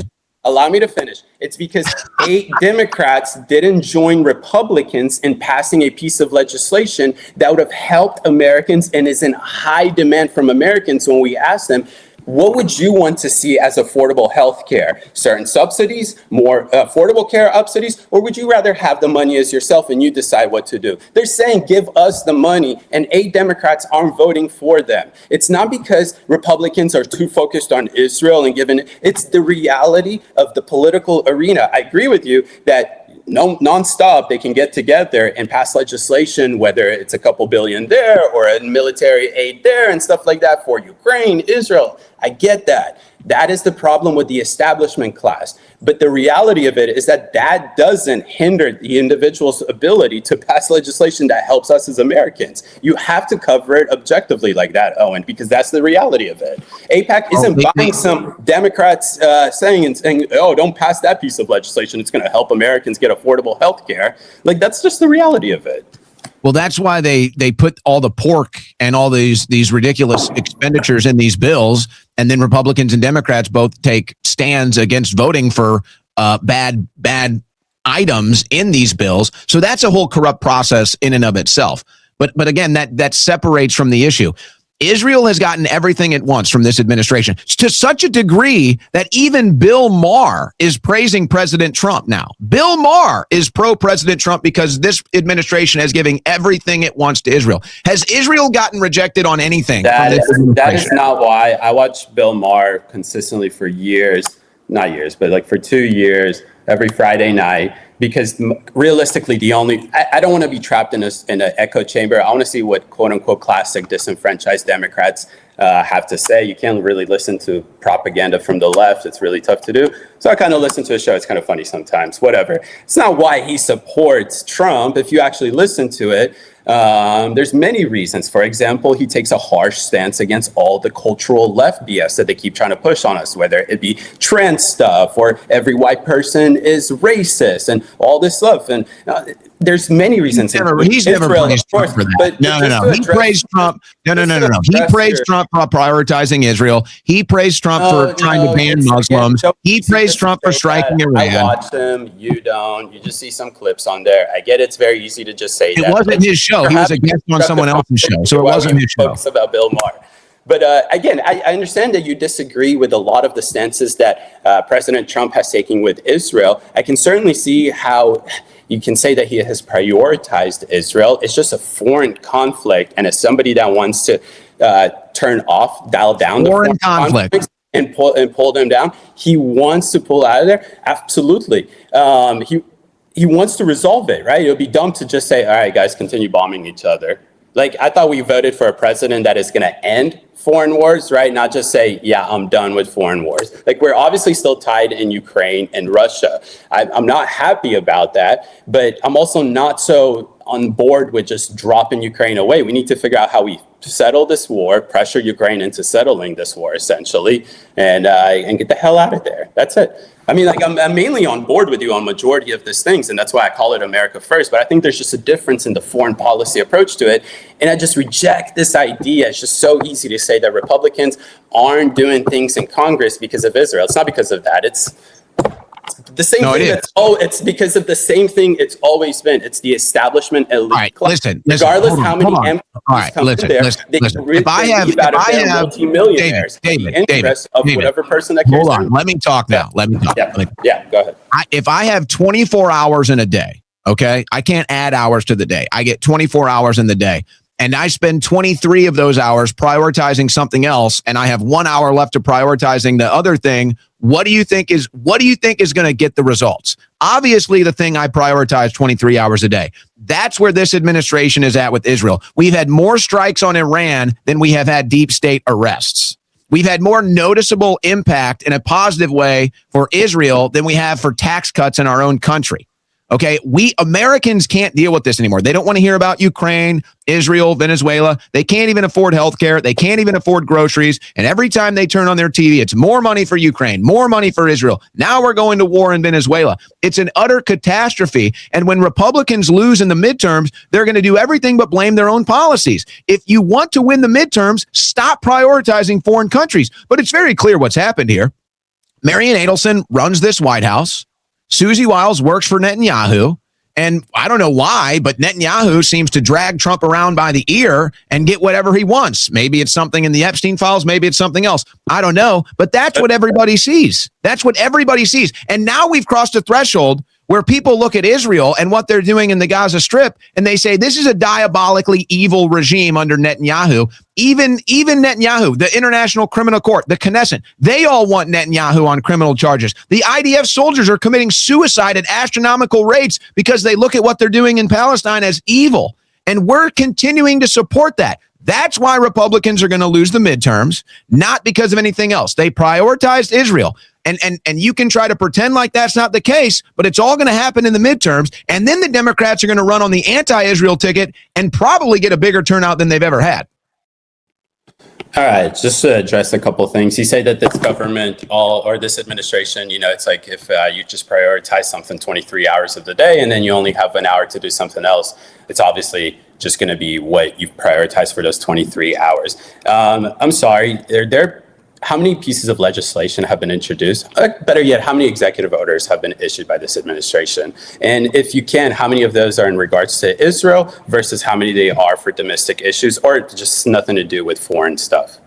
Allow me to finish. It's because 8 Democrats didn't join Republicans in passing a piece of legislation that would have helped Americans and is in high demand from Americans when we ask them, what would you want to see as affordable health care? Certain subsidies, more affordable care subsidies, or would you rather have the money as yourself and you decide what to do? They're saying, give us the money, and 8 Democrats aren't voting for them. It's not because Republicans are too focused on Israel and given it's the reality of the political arena. I agree with you that nonstop, they can get together and pass legislation, whether it's a couple billion there or a military aid there and stuff like that for Ukraine, Israel. I get that. That is the problem with the establishment class. But the reality of it is that doesn't hinder the individual's ability to pass legislation that helps us as Americans. You have to cover it objectively like that, Owen, because that's the reality of it. AIPAC isn't buying some Democrats saying, oh, don't pass that piece of legislation. It's going to help Americans get affordable health care. Like, that's just the reality of it. Well, that's why they put all the pork and all these ridiculous expenditures in these bills, and then Republicans and Democrats both take stands against voting for bad items in these bills. So that's a whole corrupt process in and of itself. But again, that separates from the issue. Israel has gotten everything it wants from this administration to such a degree that even Bill Maher is praising President Trump now. Bill Maher is pro-President Trump because this administration is giving everything it wants to Israel. Has Israel gotten rejected on anything? That is not why. I watched Bill Maher consistently for years, not years, but like for 2 years, every Friday night, because realistically, I don't want to be trapped in an echo chamber. I want to see what quote unquote classic disenfranchised Democrats have to say. You can't really listen to propaganda from the left. It's really tough to do. So I kind of listen to a show. It's kind of funny sometimes, whatever. It's not why he supports Trump. If you actually listen to it, there's many reasons. For example, he takes a harsh stance against all the cultural left BS that they keep trying to push on us, whether it be trans stuff or every white person is racist and all this stuff. And there's many reasons. He's never praised Trump for that. But no. He praised Trump. No. He praised Trump for prioritizing Israel. He praised Trump for trying to ban Muslims. He praised Trump for striking Iran. I watch him. You don't. You just see some clips on there. I get it's very easy to just say that. It wasn't his show. He was a guest on someone else's show, so it wasn't his show. About Bill Maher. But again, I understand that you disagree with a lot of the stances that President Trump has taken with Israel. I can certainly see how you can say that he has prioritized Israel. It's just a foreign conflict. And as somebody that wants to dial down the foreign conflict and pull them down, he wants to pull out of there. Absolutely. He wants to resolve it, right? It would be dumb to just say, all right, guys, continue bombing each other. Like, I thought we voted for a president that is going to end foreign wars, right? Not just say, yeah, I'm done with foreign wars. Like, we're obviously still tied in Ukraine and Russia. I'm not happy about that, but I'm also not so on board with just dropping Ukraine away. We need to figure out how we settle this war, pressure Ukraine into settling this war, essentially, and get the hell out of there. That's it. I mean, like, I'm mainly on board with you on majority of these things, and that's why I call it America First. But I think there's just a difference in the foreign policy approach to it, and I just reject this idea. It's just so easy to say that Republicans aren't doing things in Congress because of Israel. It's not because of that. It's the same thing. It's because of the same thing it's always been. It's the establishment elite. All right, listen. Regardless how many MPs come in there, they if I have multi-millionaires, David, whatever person that cares. Hold on, let me talk now. Let me talk. Yeah, go ahead. If I have 24 hours in a day, okay, I can't add hours to the day. I get 24 hours in the day. And I spend 23 of those hours prioritizing something else, and I have 1 hour left to prioritizing the other thing. What do you think is going to get the results? Obviously, the thing I prioritize 23 hours a day. That's where this administration is at with Israel. We've had more strikes on Iran than we have had deep state arrests. We've had more noticeable impact in a positive way for Israel than we have for tax cuts in our own country. Okay, we Americans can't deal with this anymore. They don't want to hear about Ukraine, Israel, Venezuela. They can't even afford healthcare. They can't even afford groceries. And every time they turn on their TV, it's more money for Ukraine, more money for Israel. Now we're going to war in Venezuela. It's an utter catastrophe. And when Republicans lose in the midterms, they're going to do everything but blame their own policies. If you want to win the midterms, stop prioritizing foreign countries. But it's very clear what's happened here. Marian Adelson runs this White House. Susie Wiles works for Netanyahu, and I don't know why, but Netanyahu seems to drag Trump around by the ear and get whatever he wants. Maybe it's something in the Epstein files. Maybe it's something else. I don't know, but that's what everybody sees. That's what everybody sees. And now we've crossed a threshold where people look at Israel and what they're doing in the Gaza Strip, and they say this is a diabolically evil regime under Netanyahu. Even Netanyahu, the International Criminal Court, the Knesset, they all want Netanyahu on criminal charges. The IDF soldiers are committing suicide at astronomical rates because they look at what they're doing in Palestine as evil. And we're continuing to support that. That's why Republicans are going to lose the midterms, not because of anything else. They prioritized Israel. And you can try to pretend like that's not the case, but it's all going to happen in the midterms. And then the Democrats are going to run on the anti-Israel ticket and probably get a bigger turnout than they've ever had. All right, just to address a couple of things. You say that this government or this administration, it's like if you just prioritize something 23 hours of the day and then you only have an hour to do something else, it's obviously just going to be what you've prioritized for those 23 hours. I'm sorry, how many pieces of legislation have been introduced? Better yet, how many executive orders have been issued by this administration? And if you can, how many of those are in regards to Israel versus how many they are for domestic issues or just nothing to do with foreign stuff?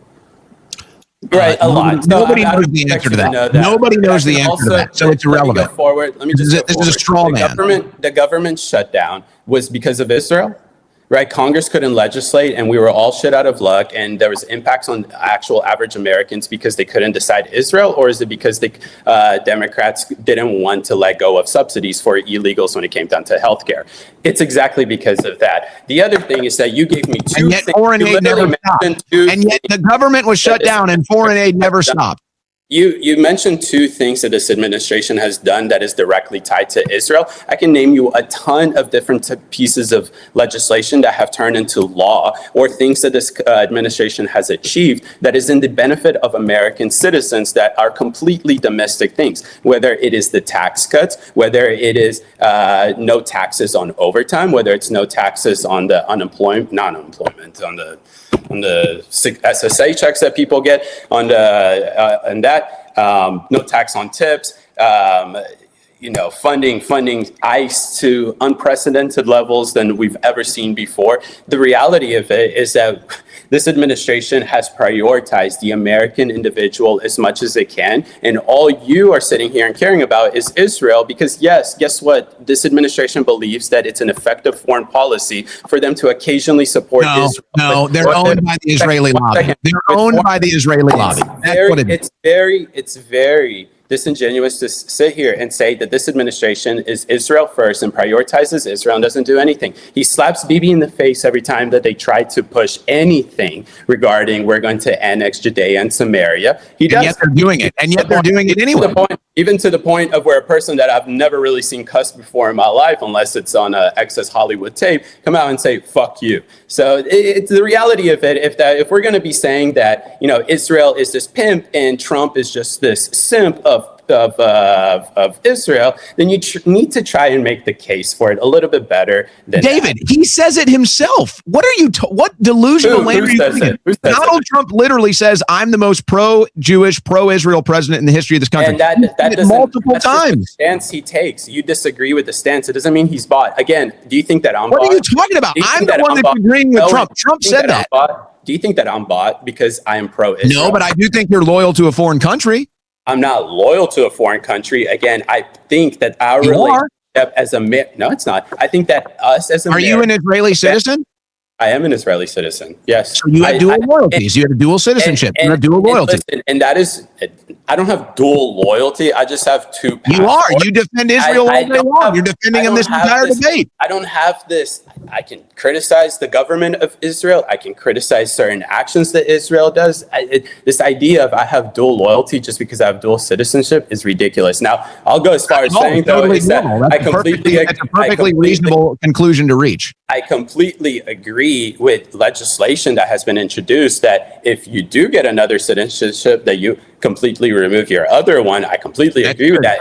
Right, a lot. Nobody knows the answer to that. Nobody knows the answer to that, so it's irrelevant. Let me just go forward. This is a straw man. The government shutdown was because of Israel. right? Congress couldn't legislate, and we were all shit out of luck, and there was impacts on actual average Americans because they couldn't decide Israel, or is it because the Democrats didn't want to let go of subsidies for illegals when it came down to healthcare? It's exactly because of that. The other thing is that you gave me two And yet things. foreign aid never stopped. And yet the government was shut down and foreign aid never stopped. You mentioned two things that this administration has done that is directly tied to Israel. I can name you a ton of different pieces of legislation that have turned into law, or things that this administration has achieved that is in the benefit of American citizens that are completely domestic things, whether it is the tax cuts, whether it is no taxes on overtime, whether it's no taxes on the non-unemployment, on the SSA checks that people get, on the and that no tax on tips, funding ICE to unprecedented levels than we've ever seen before. The reality of it is that this administration has prioritized the American individual as much as it can, and all you are sitting here and caring about is Israel, because yes, guess what? This administration believes that it's an effective foreign policy for them to occasionally support Israel. No, they're owned by the Israeli lobby. They're owned by the Israeli lobby. That's what it is. It's very disingenuous to sit here and say that this administration is Israel first and prioritizes Israel and doesn't do anything. He slaps Bibi in the face every time that they try to push anything regarding we're going to annex Judea and Samaria. And yet they're doing it. And yet they're doing it anyway. Even to the point of where a person that I've never really seen cuss before in my life, unless it's on a excess Hollywood tape, come out and say, fuck you. So it's the reality of it. If we're going to be saying that, Israel is this pimp and Trump is just this simp of Israel, then you need to try and make the case for it a little bit better than David. He says it himself. What are you? What delusional land are you thinking? Donald Trump literally says, "I'm the most pro-Jewish, pro-Israel president in the history of this country." And that multiple times. The stance he takes. You disagree with the stance. It doesn't mean he's bought. Again, do you think that I'm bought? What are you talking about? I'm the one that's agreeing with Trump. Trump said that. Do you think that I'm bought because I am pro-Israel? No, but I do think you're loyal to a foreign country. I'm not loyal to a foreign country. Again, I think that our relationship as a no, it's not. I think that us as a Are you an Israeli citizen? I am an Israeli citizen. Yes. So you have dual loyalties. You have dual citizenship. You have dual loyalty. And that is, I don't have dual loyalty. I just have two passports. You are. You defend Israel all day long. You're defending them this entire debate. I don't have this. I can criticize the government of Israel. I can criticize certain actions that Israel does. This idea of I have dual loyalty just because I have dual citizenship is ridiculous. Now, I'll go as far as saying, though, is that that's a perfectly reasonable conclusion to reach. I completely agree with legislation that has been introduced that if you do get another citizenship, that you completely remove your other one. I completely agree with that.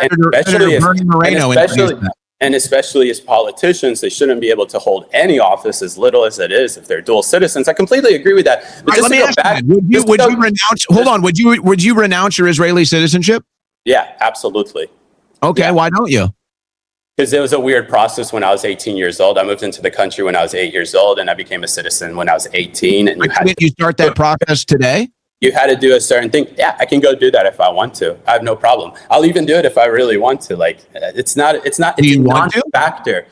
And especially as politicians, they shouldn't be able to hold any office, as little as it is, if they're dual citizens. I completely agree with that. But let me ask you, would you renounce? Hold on. Would you renounce your Israeli citizenship? Yeah, absolutely. Okay, yeah. Why don't you? Because it was a weird process when I was 18 years old. I moved into the country when I was 8 years old, and I became a citizen when I was 18. And you start that process today? You had to do a certain thing. Yeah, I can go do that if I want to. I have no problem. I'll even do it if I really want to. Like, it's a non-factor.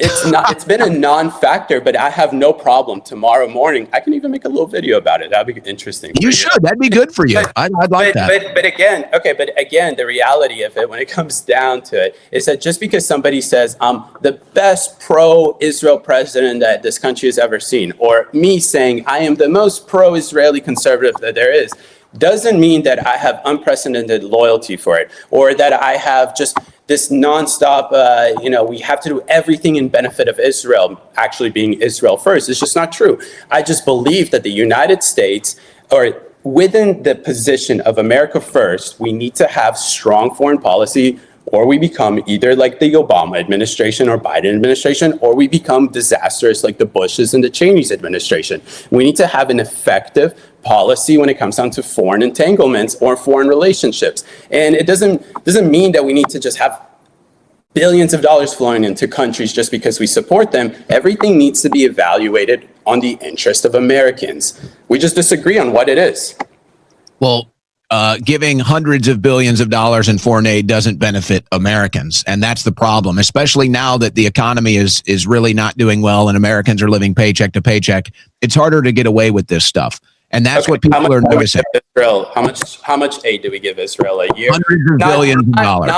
It's been a non-factor, but I have no problem. Tomorrow morning, I can even make a little video about it. That'd be interesting. You should. That'd be good for you. I'd like that. But again, the reality of it, when it comes down to it, is that just because somebody says I'm the best pro-Israel president that this country has ever seen, or me saying I am the most pro-Israeli conservative that there is, doesn't mean that I have unprecedented loyalty for it, or that I have just this nonstop, we have to do everything in benefit of Israel, actually being Israel first. It's just not true. I just believe that the United States, or within the position of America first, we need to have strong foreign policy, or we become either like the Obama administration or Biden administration, or we become disastrous like the Bushes and the Cheney's administration. We need to have an effective policy when it comes down to foreign entanglements or foreign relationships. And it doesn't mean that we need to just have billions of dollars flowing into countries just because we support them. Everything needs to be evaluated on the interest of Americans. We just disagree on what it is. Well, giving hundreds of billions of dollars in foreign aid doesn't benefit Americans. And that's the problem, especially now that the economy is really not doing well and Americans are living paycheck to paycheck. It's harder to get away with this stuff. And that's what people are noticing. Israel, how much aid do we give Israel a year? Hundreds of billions of dollars.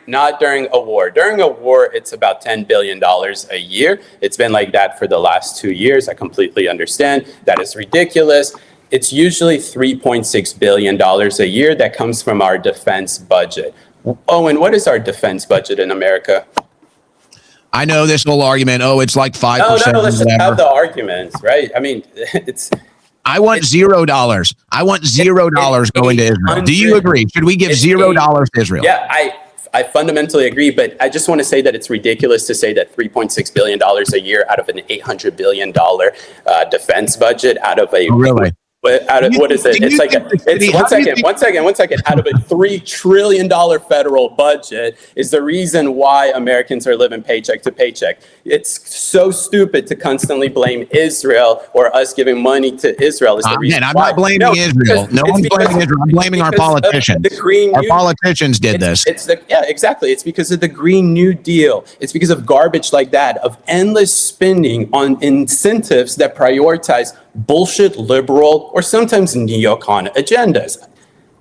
Not during a war. During a war, it's about $10 billion a year. It's been like that for the last 2 years. I completely understand. That is ridiculous. It's usually $3.6 billion a year that comes from our defense budget. Owen, what is our defense budget in America? I know this whole argument, it's like 5%. No, let's just have the arguments, right? I mean, I want $0. I want $0 going to Israel. Do you agree? Should we give $0 to Israel? Yeah, I fundamentally agree, but I just want to say that it's ridiculous to say that $3.6 billion a year out of an $800 billion defense budget, out of a really. What is it? It's like one second. Out of a $3 trillion federal budget is the reason why Americans are living paycheck to paycheck. It's so stupid to constantly blame Israel or us giving money to Israel. Is the reason I'm not blaming Israel. No one's blaming Israel. I'm blaming our politicians. Our politicians did this. Exactly. It's because of the Green New Deal. It's because of garbage like that, of endless spending on incentives that prioritize bullshit liberal or sometimes neocon agendas.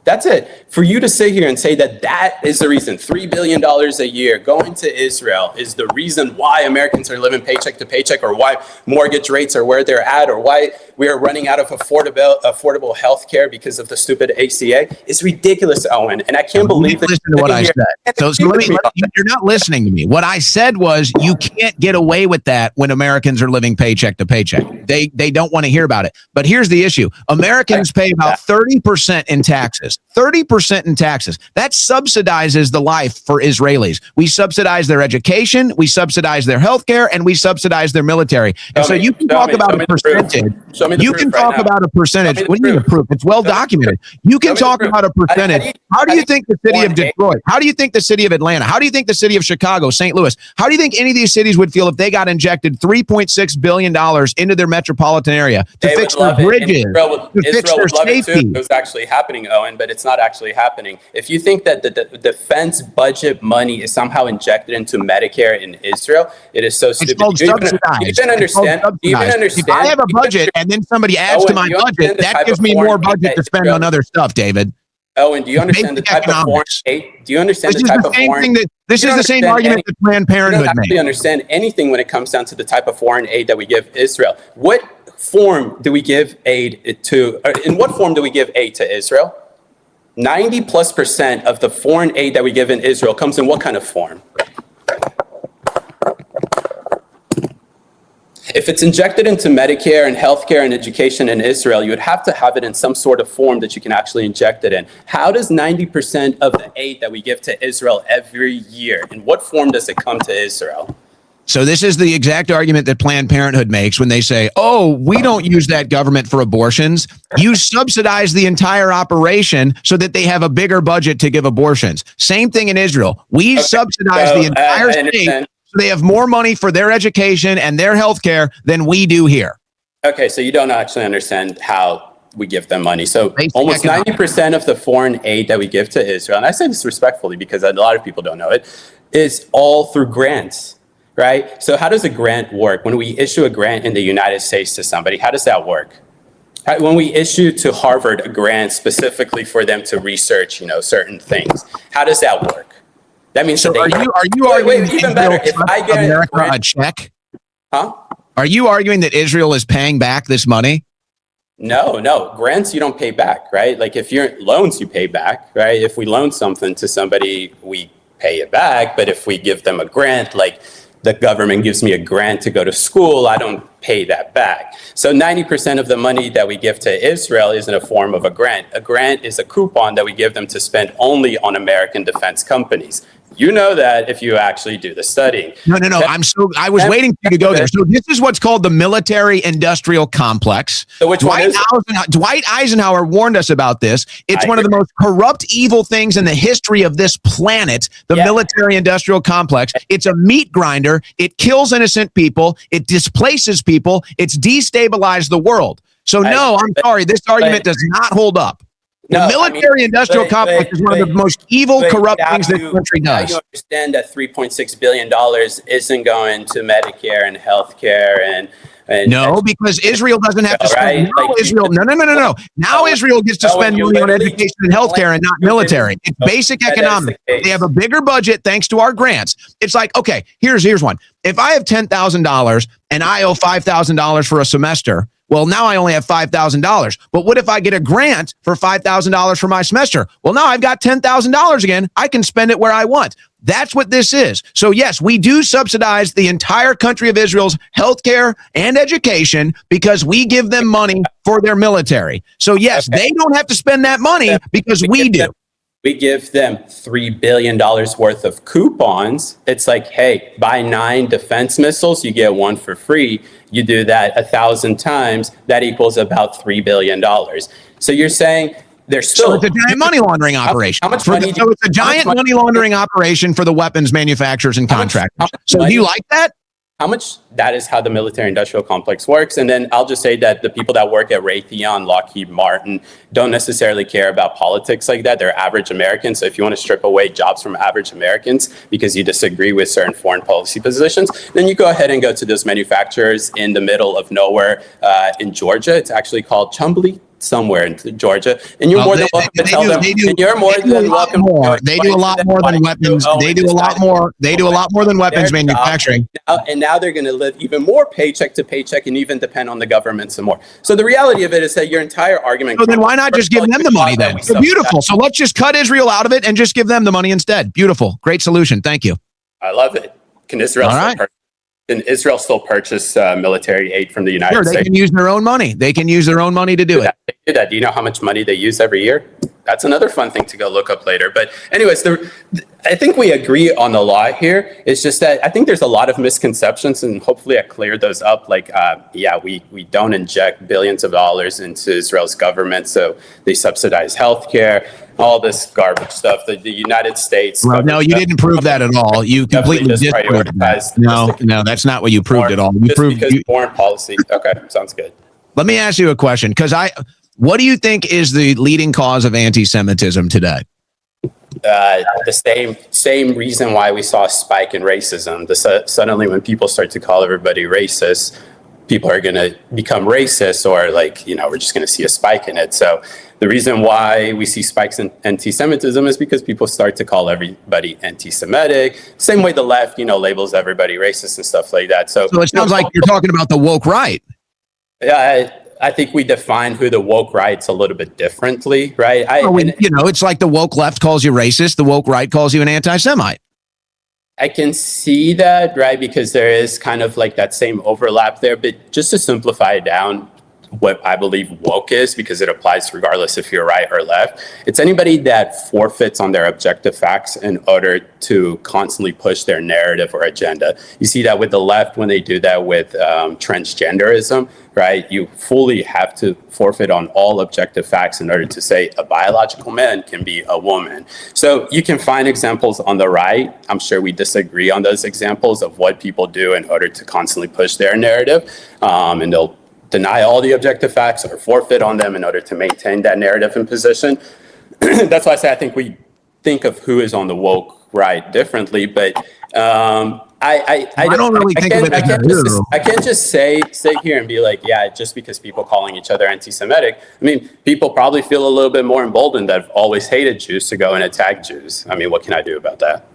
That's it. For you to sit here and say that that is the reason $3 billion a year going to Israel is the reason why Americans are living paycheck to paycheck, or why mortgage rates are where they're at, or why we are running out of affordable health care because of the stupid ACA is ridiculous, Owen. And I can't believe that. Listen to what I said. So you're not listening to me. What I said was you can't get away with that when Americans are living paycheck to paycheck. They don't want to hear about it. But here's the issue. Americans pay about 30% in taxes. 30% in taxes. That subsidizes the life for Israelis. We subsidize their education, we subsidize their health care, and we subsidize their military. And so you can talk about a percentage. You can talk about a percentage. What do you mean the proof? It's well documented. You can talk about a percentage. How do you think the city of Detroit, how do you think the city of Atlanta, how do you think the city of Chicago, St. Louis, how do you think any of these cities would feel if they got injected $3.6 billion into their metropolitan area to fix their bridges, to fix their safety? It was actually happening, Owen, but it's not actually happening. If you think that the defense budget money is somehow injected into Medicare in Israel, it is so stupid. Do you even understand? If I have a budget and then somebody adds to my budget, that gives me more budget to spend on other stuff, David. Owen, do you understand the type of foreign aid? Do you understand the type of foreign aid? This is the same argument that Planned Parenthood made. You don't actually understand anything when it comes down to the type of foreign aid that we give Israel. What form do we give aid to? In what form do we give aid to Israel? 90+% of the foreign aid that we give in Israel comes in what kind of form? If it's injected into Medicare and healthcare and education in Israel, you would have to have it in some sort of form that you can actually inject it in. How does 90% of the aid that we give to Israel every year, in what form does it come to Israel? So this is the exact argument that Planned Parenthood makes when they say, we don't use that government for abortions. You subsidize the entire operation so that they have a bigger budget to give abortions. Same thing in Israel. We subsidize the entire state so they have more money for their education and their health care than we do here. Okay, so you don't actually understand how we give them money. So almost 90% of the foreign aid that we give to Israel, and I say this respectfully because a lot of people don't know it, is all through grants. Right? So how does a grant work? When we issue a grant in the United States to somebody, how does that work? When we issue to Harvard a grant specifically for them to research, certain things, how does that work? That means are you arguing even better, if I get America a check? Huh? Are you arguing that Israel is paying back this money? No. Grants you don't pay back, right? Like if you're loans, you pay back, right? If we loan something to somebody, we pay it back. But if we give them a grant, like the government gives me a grant to go to school, I don't pay that back. So 90% of the money that we give to Israel is in a form of a grant. A grant is a coupon that we give them to spend only on American defense companies. You know that if you actually do the studying. No. I was waiting for you to go there. So this is what's called the military-industrial complex. So which one is Dwight Eisenhower warned us about this. It's one of the most corrupt, evil things in the history of this planet, the military-industrial complex. It's a meat grinder. It kills innocent people. It displaces people. It's destabilized the world. So no, I'm sorry. This argument does not hold up. The No, military-industrial complex is one of the most evil, corrupt things this country does. You understand that $3.6 billion isn't going to Medicare and healthcare and No, because Israel doesn't have to spend. right? Now Israel, no. Now Israel gets to spend money on education and healthcare and not military. It's basic economics. They have a bigger budget thanks to our grants. It's like, okay, here's one. If I have $10,000 and I owe $5,000 for a semester, well, now I only have $5,000. But what if I get a grant for $5,000 for my semester? Well, now I've got $10,000 again. I can spend it where I want. That's what this is. So, yes, we do subsidize the entire country of Israel's healthcare and education because we give them money for their military. So, yes, they don't have to spend that money because we do. We give them $3 billion worth of coupons. It's like, hey, buy 9 defense missiles, you get 1 for free. You do that 1,000 times, that equals about $3 billion. So you're saying there's still... So it's a giant money laundering operation. How much money? So it's a giant money laundering operation for the weapons manufacturers and contractors. So do you like that? How much? That is how the military-industrial complex works. And then I'll just say that the people that work at Raytheon, Lockheed Martin, don't necessarily care about politics like that. They're average Americans. So if you want to strip away jobs from average Americans because you disagree with certain foreign policy positions, then you go ahead and go to those manufacturers in the middle of nowhere in Georgia. It's actually called Chumley, somewhere in Georgia, and you're more than welcome to tell them. And you're more than welcome. They do a lot more than weapons. They do a lot more. They do a lot more than weapons manufacturing. And now they're going to live even more paycheck to paycheck and even depend on the government some more. So the reality of it is that your entire argument. So then why not just give them the money then? Beautiful. So let's just cut Israel out of it and just give them the money instead. Beautiful. Great solution. Thank you. I love it. Can Israel still purchase military aid from the United States? They can use their own money. They can use their own money to do it. Do you know how much money they use every year? That's another fun thing to go look up later. But anyways, I think we agree on the law here. It's just that I think there's a lot of misconceptions, and hopefully I cleared those up. Like, we don't inject billions of dollars into Israel's government, so they subsidize healthcare, all this garbage stuff. The United States. Well, no, you didn't prove that at all. You completely disproved that. No, that's not what you proved at all. You proved because foreign policy. Okay, sounds good. Let me ask you a question, what do you think is the leading cause of anti-Semitism today? The same reason why we saw a spike in racism. Suddenly, when people start to call everybody racist, people are going to become racist, or we're just going to see a spike in it. So the reason why we see spikes in anti-Semitism is because people start to call everybody anti-Semitic. Same way the left, labels everybody racist and stuff like that. So it sounds like you're talking about the woke right. I think we define who the woke right's a little bit differently, right? It's like the woke left calls you racist, the woke right calls you an anti-Semite. I can see that, right? Because there is kind of like that same overlap there. But just to simplify it down, what I believe woke is, because it applies regardless if you're right or left, it's anybody that forfeits on their objective facts in order to constantly push their narrative or agenda. You see that with the left when they do that with transgenderism, right? You fully have to forfeit on all objective facts in order to say a biological man can be a woman. So you can find examples on the right. I'm sure we disagree on those examples of what people do in order to constantly push their narrative, and they'll deny all the objective facts or forfeit on them in order to maintain that narrative and position. That's why I say I think we think of who is on the woke right differently, but I don't really think of it as I can't just say here and be like, yeah, just because people calling each other anti-Semitic. I mean, people probably feel a little bit more emboldened that have always hated Jews to go and attack Jews. I mean, what can I do about that?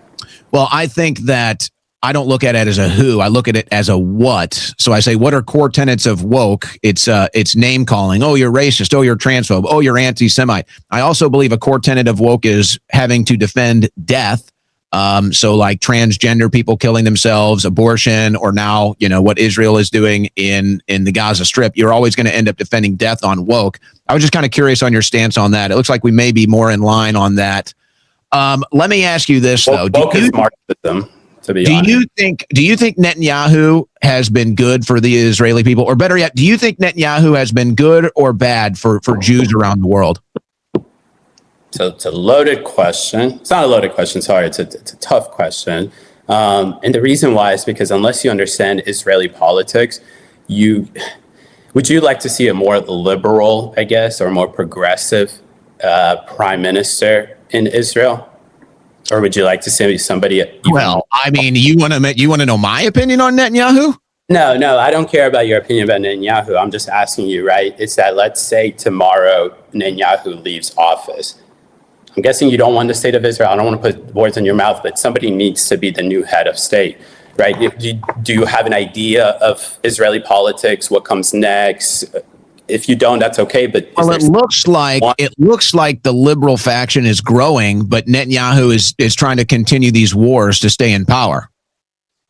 Well, I think that I don't look at it as a who, I look at it as a what. So I say, what are core tenets of woke? It's name calling. Oh, you're racist. Oh, you're transphobe. Oh, you're anti-Semite. I also believe a core tenet of woke is having to defend death. So like transgender people killing themselves, abortion, or now, what Israel is doing in the Gaza Strip. You're always going to end up defending death on woke. I was just kind of curious on your stance on that. It looks like we may be more in line on that. Let me ask you this, though. Woke is Marxism. Do you think Netanyahu has been good for the Israeli people, or better yet, do you think Netanyahu has been good or bad for Jews around the world? So it's a loaded question. It's not a loaded question. Sorry, it's a tough question. And the reason why is because unless you understand Israeli politics, would you like to see a more liberal, I guess, or more progressive prime minister in Israel? Or would you like to see somebody? Well, I mean, you want to know my opinion on Netanyahu? No, I don't care about your opinion about Netanyahu. I'm just asking you, right? It's that, let's say tomorrow Netanyahu leaves office. I'm guessing you don't want the state of Israel. I don't want to put words in your mouth, but somebody needs to be the new head of state, right? Do you have an idea of Israeli politics? What comes next? If you don't, that's okay. But well, it looks like the liberal faction is growing, but Netanyahu is trying to continue these wars to stay in power.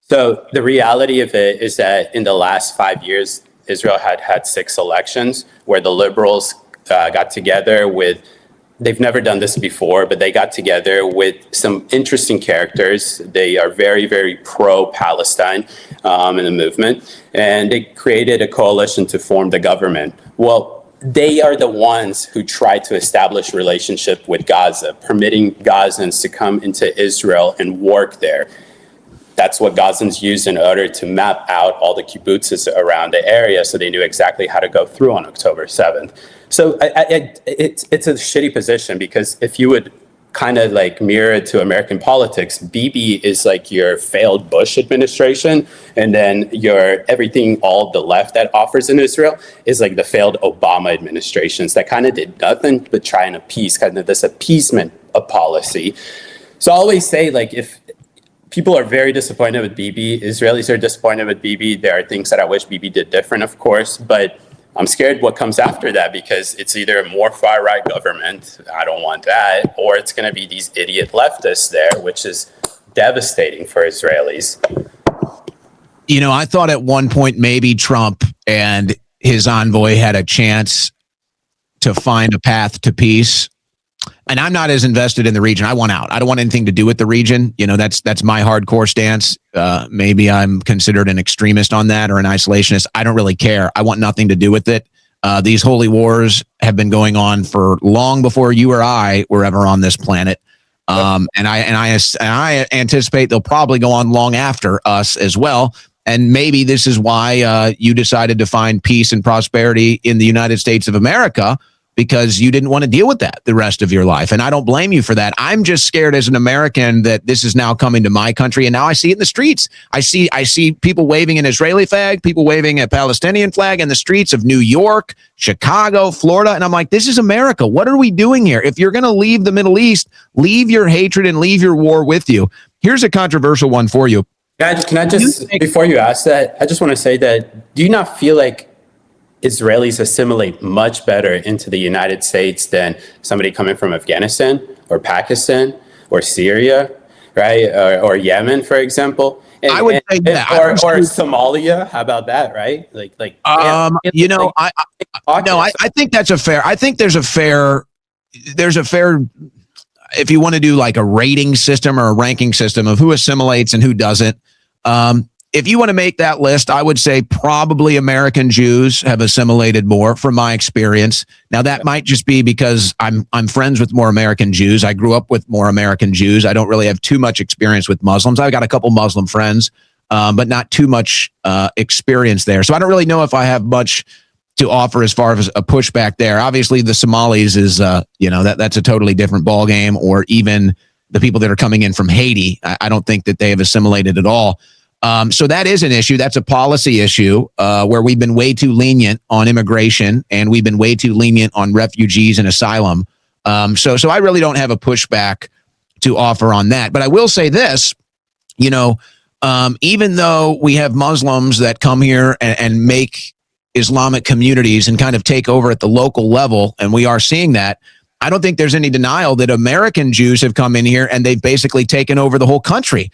So the reality of it is that in the last 5 years, Israel had 6 elections where the liberals got together with. They've never done this before, but they got together with some interesting characters. They are very, very pro-Palestine in the movement, and they created a coalition to form the government. Well, they are the ones who tried to establish relationship with Gaza, permitting Gazans to come into Israel and work there. That's what Gazans used in order to map out all the kibbutzes around the area, so they knew exactly how to go through on October 7th. So it's a shitty position, because if you would kind of like mirror it to American politics, Bibi is like your failed Bush administration, and then your everything all the left that offers in Israel is like the failed Obama administrations that kind of did nothing but try and appease, kind of this appeasement of policy. So I always say, like, if people are very disappointed with Bibi, Israelis are disappointed with Bibi, there are things that I wish Bibi did different, of course, but I'm scared what comes after that, because it's either a more far-right government, I don't want that, or it's going to be these idiot leftists there, which is devastating for Israelis. You know, I thought at one point maybe Trump and his envoy had a chance to find a path to peace. And I'm not as invested in the region. I want out. I don't want anything to do with the region. You know, that's my hardcore stance. Maybe I'm considered an extremist on that or an isolationist. I don't really care. I want nothing to do with it. These holy wars have been going on for long before you or I were ever on this planet. And I anticipate they'll probably go on long after us as well. And maybe this is why you decided to find peace and prosperity in the United States of America, because you didn't want to deal with that the rest of your life. And I don't blame you for that. I'm just scared as an American that this is now coming to my country. And now I see it in the streets. I see people waving an Israeli flag, people waving a Palestinian flag in the streets of New York, Chicago, Florida. And I'm like, this is America. What are we doing here? If you're going to leave the Middle East, leave your hatred and leave your war with you. Here's a controversial one for you. Can I just, before you ask that, I just want to say that, do you not feel like Israelis assimilate much better into the United States than somebody coming from Afghanistan or Pakistan or Syria, right? Or Yemen, for example. And, I would say that. Or Somalia. How about that, right? I think that's a fair. I think there's a fair. If you want to do like a rating system or a ranking system of who assimilates and who doesn't. If you want to make that list, I would say probably American Jews have assimilated more from my experience. Now, that might just be because I'm friends with more American Jews. I grew up with more American Jews. I don't really have too much experience with Muslims. I've got a couple Muslim friends, but not too much experience there. So I don't really know if I have much to offer as far as a pushback there. Obviously, the Somalis is, that's a totally different ballgame, or even the people that are coming in from Haiti. I don't think that they have assimilated at all. So that is an issue. That's a policy issue where we've been way too lenient on immigration, and we've been way too lenient on refugees and asylum. So I really don't have a pushback to offer on that. But I will say this, even though we have Muslims that come here and make Islamic communities and kind of take over at the local level, and we are seeing that, I don't think there's any denial that American Jews have come in here and they've basically taken over the whole country.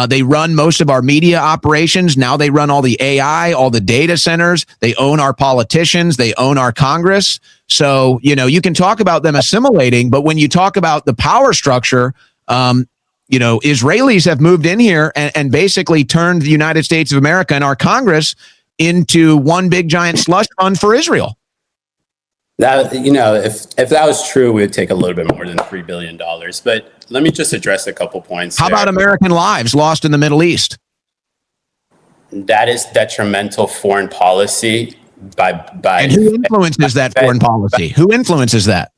They run most of our media operations. Now they run all the AI, all the data centers. They own our politicians. They own our Congress. So, you can talk about them assimilating, but when you talk about the power structure, Israelis have moved in here and basically turned the United States of America and our Congress into one big giant slush fund for Israel. That, if that was true, we would take a little bit more than $3 billion. But let me just address a couple points. How about American lives lost in the Middle East? That is detrimental foreign policy by. And who influences that foreign policy? Who influences that?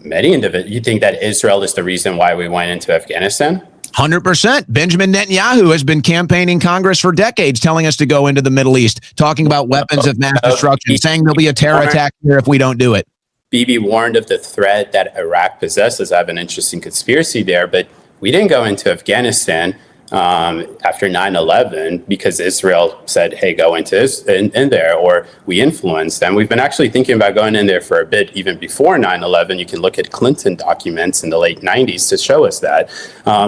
many individuals. You think that Israel is the reason why we went into Afghanistan? 100%. Benjamin Netanyahu has been campaigning Congress for decades, telling us to go into the Middle East, talking about weapons of mass destruction, saying there'll be a terror attack here if we don't do it. Bibi warned of the threat that Iraq possesses. I have an interesting conspiracy there, but we didn't go into Afghanistan after 9/11 because Israel said, hey, go into in there, or we influenced them. We've been actually thinking about going in there for a bit even before 9/11. You can look at Clinton documents in the late 90s to show us that.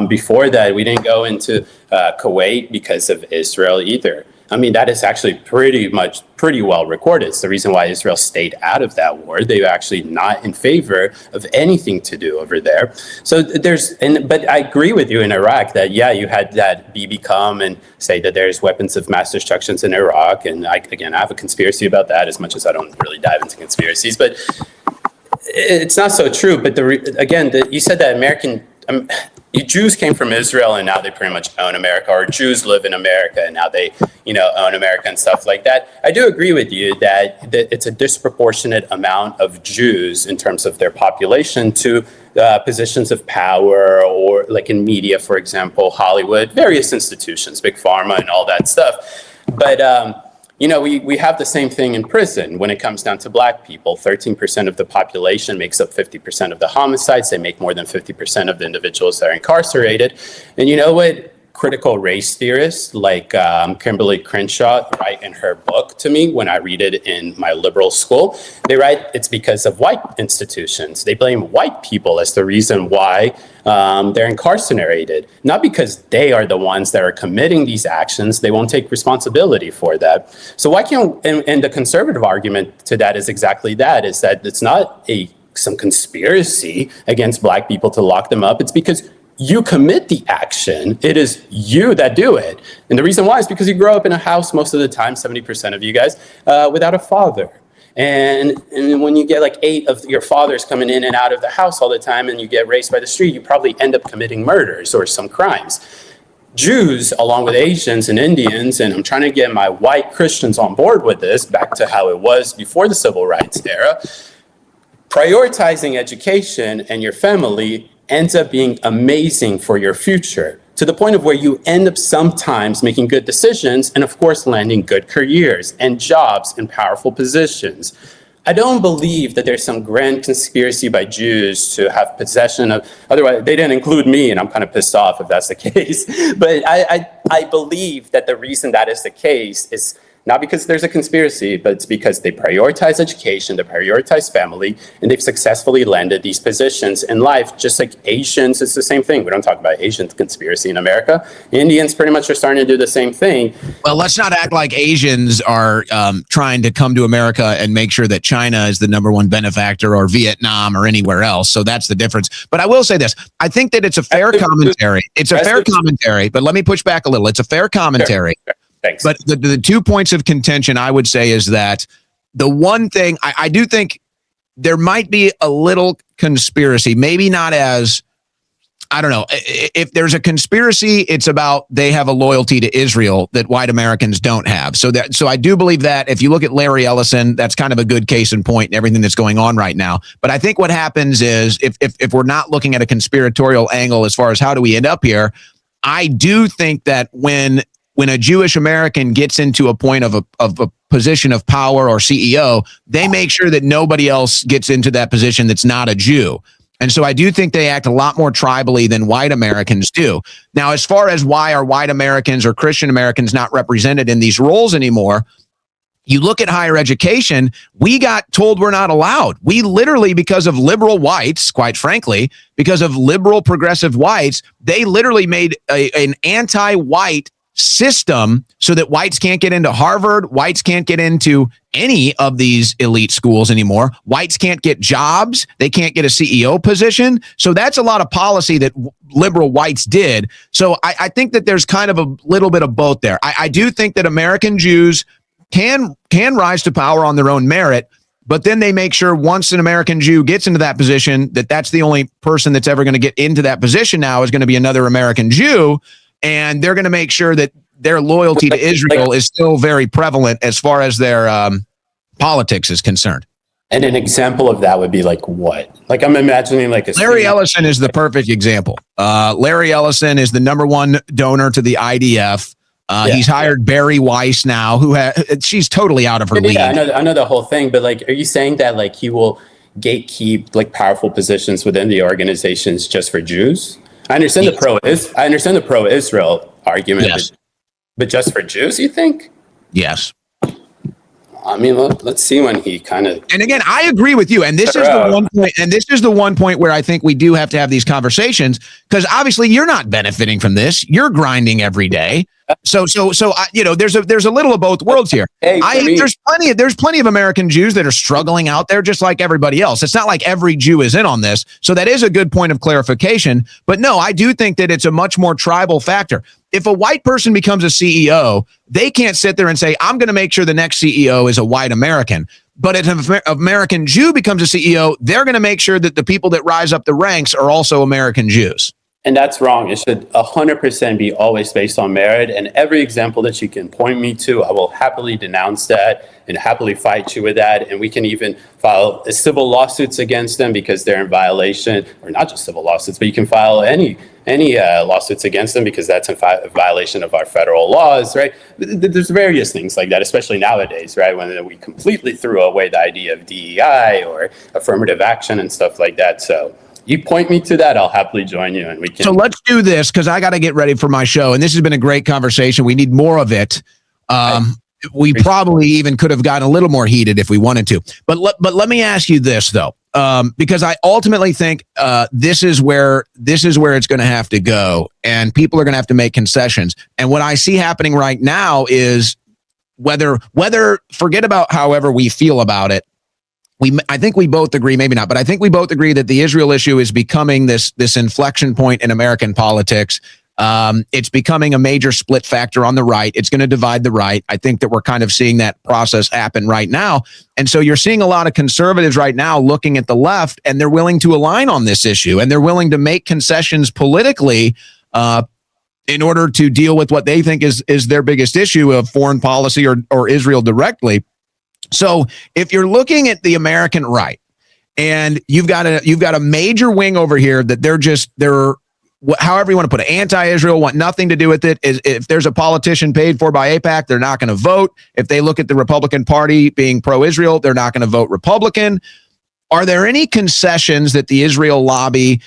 Before that, we didn't go into Kuwait because of Israel either. I mean, that is actually pretty well recorded. It's the reason why Israel stayed out of that war. They're actually not in favor of anything to do over there. So but I agree with you in Iraq that, yeah, you had that Bibi come and say that there's weapons of mass destruction in Iraq. And I have a conspiracy about that, as much as I don't really dive into conspiracies, but it's not so true. But you said that Jews came from Israel and now they pretty much own America, or Jews live in America and now they, own America and stuff like that. I do agree with you that it's a disproportionate amount of Jews in terms of their population to positions of power, or like in media, for example, Hollywood, various institutions, big pharma and all that stuff. But, we have the same thing in prison when it comes down to black people. 13% of the population makes up 50% of the homicides. They make more than 50% of the individuals that are incarcerated. And you know what? Critical race theorists like Kimberly Crenshaw write in her book to me when I read it in my liberal school. They write it's because of white institutions. They blame white people as the reason why they're incarcerated, not because they are the ones that are committing these actions. They won't take responsibility for that. So why can't, and the conservative argument to that is exactly that, is that it's not some conspiracy against black people to lock them up. It's because you commit the action. It is you that do it. And the reason why is because you grow up in a house most of the time, 70% of you guys, without a father. And when you get like 8 of your fathers coming in and out of the house all the time and you get raised by the street, you probably end up committing murders or some crimes. Jews, along with Asians and Indians, and I'm trying to get my white Christians on board with this, back to how it was before the civil rights era, prioritizing education and your family ends up being amazing for your future, to the point of where you end up sometimes making good decisions and, of course, landing good careers and jobs in powerful positions. I don't believe that there's some grand conspiracy by Jews to have possession of, otherwise they didn't include me, and I'm kind of pissed off if that's the case. But I believe that the reason that is the case is not because there's a conspiracy, but it's because they prioritize education, they prioritize family, and they've successfully landed these positions in life. Just like Asians, it's the same thing. We don't talk about Asian conspiracy in America. Indians pretty much are starting to do the same thing. Well, let's not act like Asians are trying to come to America and make sure that China is the number one benefactor, or Vietnam, or anywhere else. So that's the difference. But I will say this. I think that it's a fair commentary. It's a fair commentary, but let me push back a little. It's a fair commentary. Sure. Thanks. But the 2 points of contention, I would say, is that the one thing I do think there might be a little conspiracy, maybe not as, I don't know, if there's a conspiracy, it's about they have a loyalty to Israel that white Americans don't have. So I do believe that if you look at Larry Ellison, that's kind of a good case in point in everything that's going on right now. But I think what happens is if we're not looking at a conspiratorial angle as far as how do we end up here, I do think that when a Jewish American gets into a point of a position of power or CEO, they make sure that nobody else gets into that position that's not a Jew. And so I do think they act a lot more tribally than white Americans do. Now, as far as why are white Americans or Christian Americans not represented in these roles anymore, you look at higher education, we got told we're not allowed. We literally, because of liberal whites, quite frankly, because of liberal progressive whites, they literally made an anti-white system so that whites can't get into Harvard, whites can't get into any of these elite schools anymore. Whites can't get jobs. They can't get a CEO position. So that's a lot of policy that liberal whites did. So I think that there's kind of a little bit of both there. I do think that American Jews can rise to power on their own merit, but then they make sure once an American Jew gets into that position, that's the only person that's ever going to get into that position now is going to be another American Jew. And they're going to make sure that their loyalty to Israel is still very prevalent as far as their politics is concerned. And an example of that would be like what? Like I'm imagining like a Larry Ellison is the perfect example. Larry Ellison is the number one donor to the IDF. He's hired Barry Weiss now, she's totally out of her league. Yeah, I know the whole thing, but like, are you saying that like he will gatekeep like powerful positions within the organizations just for Jews? I understand the pro-Israel argument, Yes. but just for Jews, you think? Yes. I mean, let's see when he kind of. And again, I agree with you. And this is the one point. And this is the one point where I think we do have to have these conversations, because obviously you're not benefiting from this. You're grinding every day. So there's a little of both worlds here. There's plenty of American Jews that are struggling out there, just like everybody else. It's not like every Jew is in on this. So that is a good point of clarification. But no, I do think that it's a much more tribal factor. If a white person becomes a CEO, they can't sit there and say, I'm going to make sure the next CEO is a white American. But if an American Jew becomes a CEO, they're going to make sure that the people that rise up the ranks are also American Jews. And that's wrong. It should 100% be always based on merit. And every example that you can point me to, I will happily denounce that and happily fight you with that. And we can even file civil lawsuits against them because they're in violation, or not just civil lawsuits, but you can file any lawsuits against them because that's in violation of our federal laws, right? There's various things like that, especially nowadays, right? When we completely threw away the idea of DEI or affirmative action and stuff like that. So you point me to that, I'll happily join you, and we can. So let's do this, because I got to get ready for my show, and this has been a great conversation. We need more of it. We probably even could have gotten a little more heated if we wanted to. But let me ask you this though, because I ultimately think this is where it's going to have to go, and people are going to have to make concessions. And what I see happening right now is whether forget about however we feel about it. I think we both agree, maybe not, but I think we both agree that the Israel issue is becoming this inflection point in American politics. It's becoming a major split factor on the right. It's going to divide the right. I think that we're kind of seeing that process happen right now. And so you're seeing a lot of conservatives right now looking at the left, and they're willing to align on this issue, and they're willing to make concessions politically in order to deal with what they think is their biggest issue of foreign policy or Israel directly. So if you're looking at the American right, and you've got a major wing over here that they're however you want to put it, anti-Israel, want nothing to do with it. If there's a politician paid for by AIPAC, they're not going to vote. If they look at the Republican Party being pro-Israel, they're not going to vote Republican. Are there any concessions that the Israel lobby,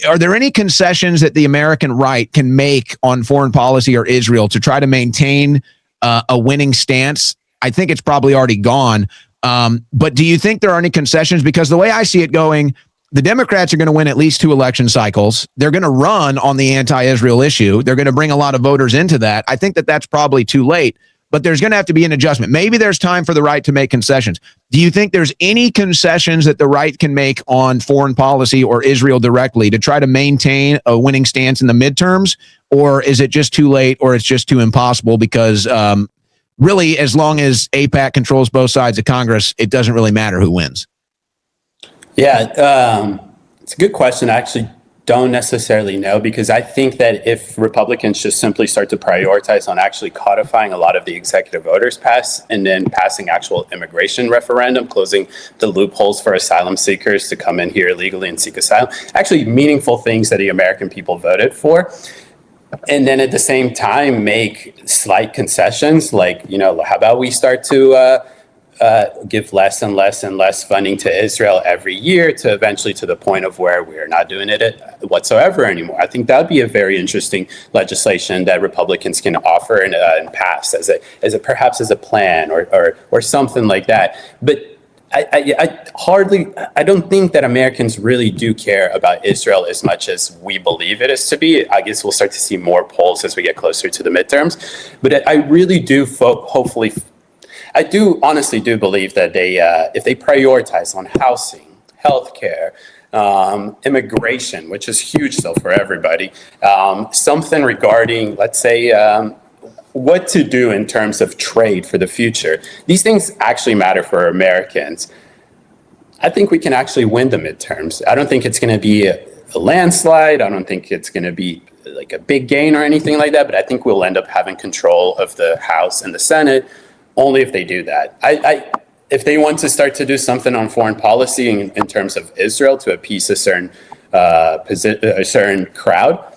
are there any concessions that the American right can make on foreign policy or Israel to try to maintain a winning stance? I think it's probably already gone. But do you think there are any concessions? Because the way I see it going, the Democrats are going to win at least 2 election cycles. They're going to run on the anti-Israel issue. They're going to bring a lot of voters into that. I think that that's probably too late, but there's going to have to be an adjustment. Maybe there's time for the right to make concessions. Do you think there's any concessions that the right can make on foreign policy or Israel directly to try to maintain a winning stance in the midterms? Or is it just too late, or it's just too impossible because really, as long as AIPAC controls both sides of Congress, it doesn't really matter who wins? Yeah, it's a good question. I actually don't necessarily know, because I think that if Republicans just simply start to prioritize on actually codifying a lot of the executive orders passed and then passing actual immigration referendum, closing the loopholes for asylum seekers to come in here illegally and seek asylum, actually meaningful things that the American people voted for. And then at the same time, make slight concessions like, how about we start to give less and less and less funding to Israel every year to eventually to the point of where we're not doing it whatsoever anymore. I think that would be a very interesting legislation that Republicans can offer and pass as a plan or something like that. But I don't think that Americans really do care about Israel as much as we believe it is to be. I guess we'll start to see more polls as we get closer to the midterms. But I really do I do honestly do believe that if they prioritize on housing, healthcare, immigration, which is huge still for everybody, something regarding, let's say, what to do in terms of trade for the future. These things actually matter for Americans. I think we can actually win the midterms. I don't think it's going to be a landslide. I don't think it's going to be like a big gain or anything like that, but I think we'll end up having control of the House and the Senate only if they do that. if they want to start to do something on foreign policy in terms of Israel to appease a certain crowd,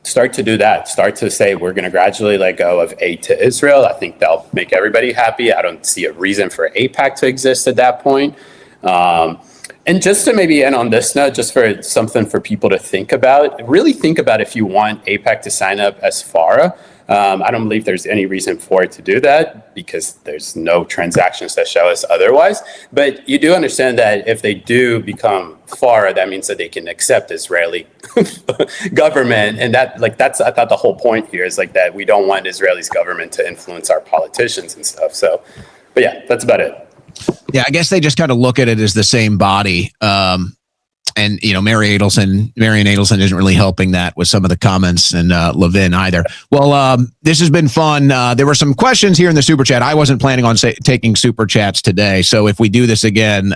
start to do that. Start to say, we're going to gradually let go of aid to Israel. I think that'll make everybody happy. I don't see a reason for AIPAC to exist at that point. And just to maybe end on this note, just for something for people to think about, really think about if you want AIPAC to sign up as FARA. I don't believe there's any reason for it to do that because there's no transactions that show us otherwise. But you do understand that if they do become FARA, that means that they can accept Israeli government. And that's I thought the whole point here is like that we don't want Israeli's government to influence our politicians and stuff. So, but yeah, that's about it. Yeah, I guess they just kind of look at it as the same body. And, Marian Adelson isn't really helping that with some of the comments, and Levin either. Well, this has been fun. There were some questions here in the Super Chat. I wasn't planning on taking Super Chats today, so if we do this again,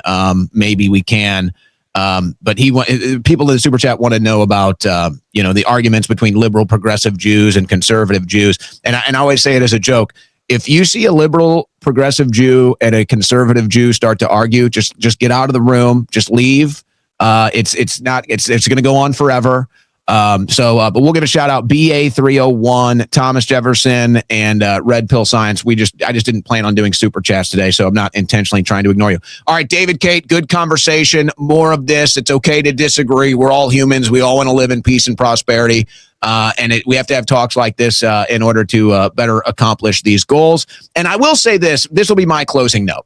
maybe we can. But people in the Super Chat want to know about, the arguments between liberal progressive Jews and conservative Jews. And I always say it as a joke. If you see a liberal progressive Jew and a conservative Jew start to argue, just get out of the room, just leave. It's going to go on forever. But we'll give a shout out BA301, Thomas Jefferson, and Red Pill Science. I just didn't plan on doing super chats today, so I'm not intentionally trying to ignore you. All right, David, Kate, good conversation. More of this. It's okay to disagree. We're all humans. We all want to live in peace and prosperity. We have to have talks like this in order to better accomplish these goals. And I will say this will be my closing note.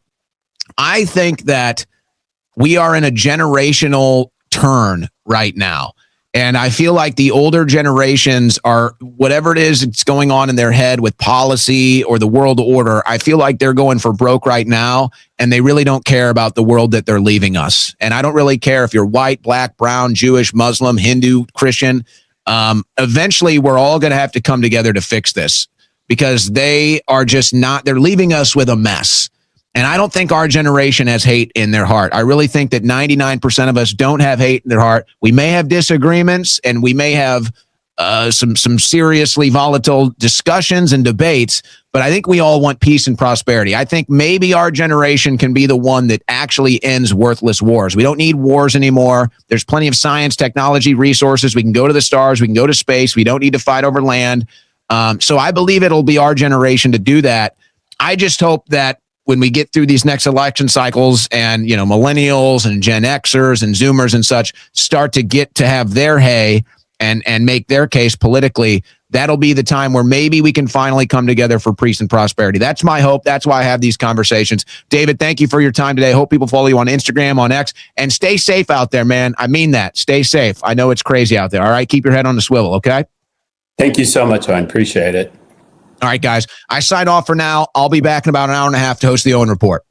I think that we are in a generational turn right now. And I feel like the older generations are, whatever it is that's going on in their head with policy or the world order, I feel like they're going for broke right now, and they really don't care about the world that they're leaving us. And I don't really care if you're white, black, brown, Jewish, Muslim, Hindu, Christian. Eventually, we're all going to have to come together to fix this because they are just not, they're leaving us with a mess. And I don't think our generation has hate in their heart. I really think that 99% of us don't have hate in their heart. We may have disagreements and we may have some seriously volatile discussions and debates, but I think we all want peace and prosperity. I think maybe our generation can be the one that actually ends worthless wars. We don't need wars anymore. There's plenty of science, technology, resources. We can go to the stars. We can go to space. We don't need to fight over land. So I believe it'll be our generation to do that. I just hope that when we get through these next election cycles and, millennials and Gen Xers and Zoomers and such start to get to have their hay and make their case politically, that'll be the time where maybe we can finally come together for peace and prosperity. That's my hope. That's why I have these conversations. David, thank you for your time today. I hope people follow you on Instagram, on X, and stay safe out there, man. I mean that. Stay safe. I know it's crazy out there. All right. Keep your head on the swivel. Okay. Thank you so much, Owen. Appreciate it. All right, guys, I sign off for now. I'll be back in about an hour and a half to host the Owen Report.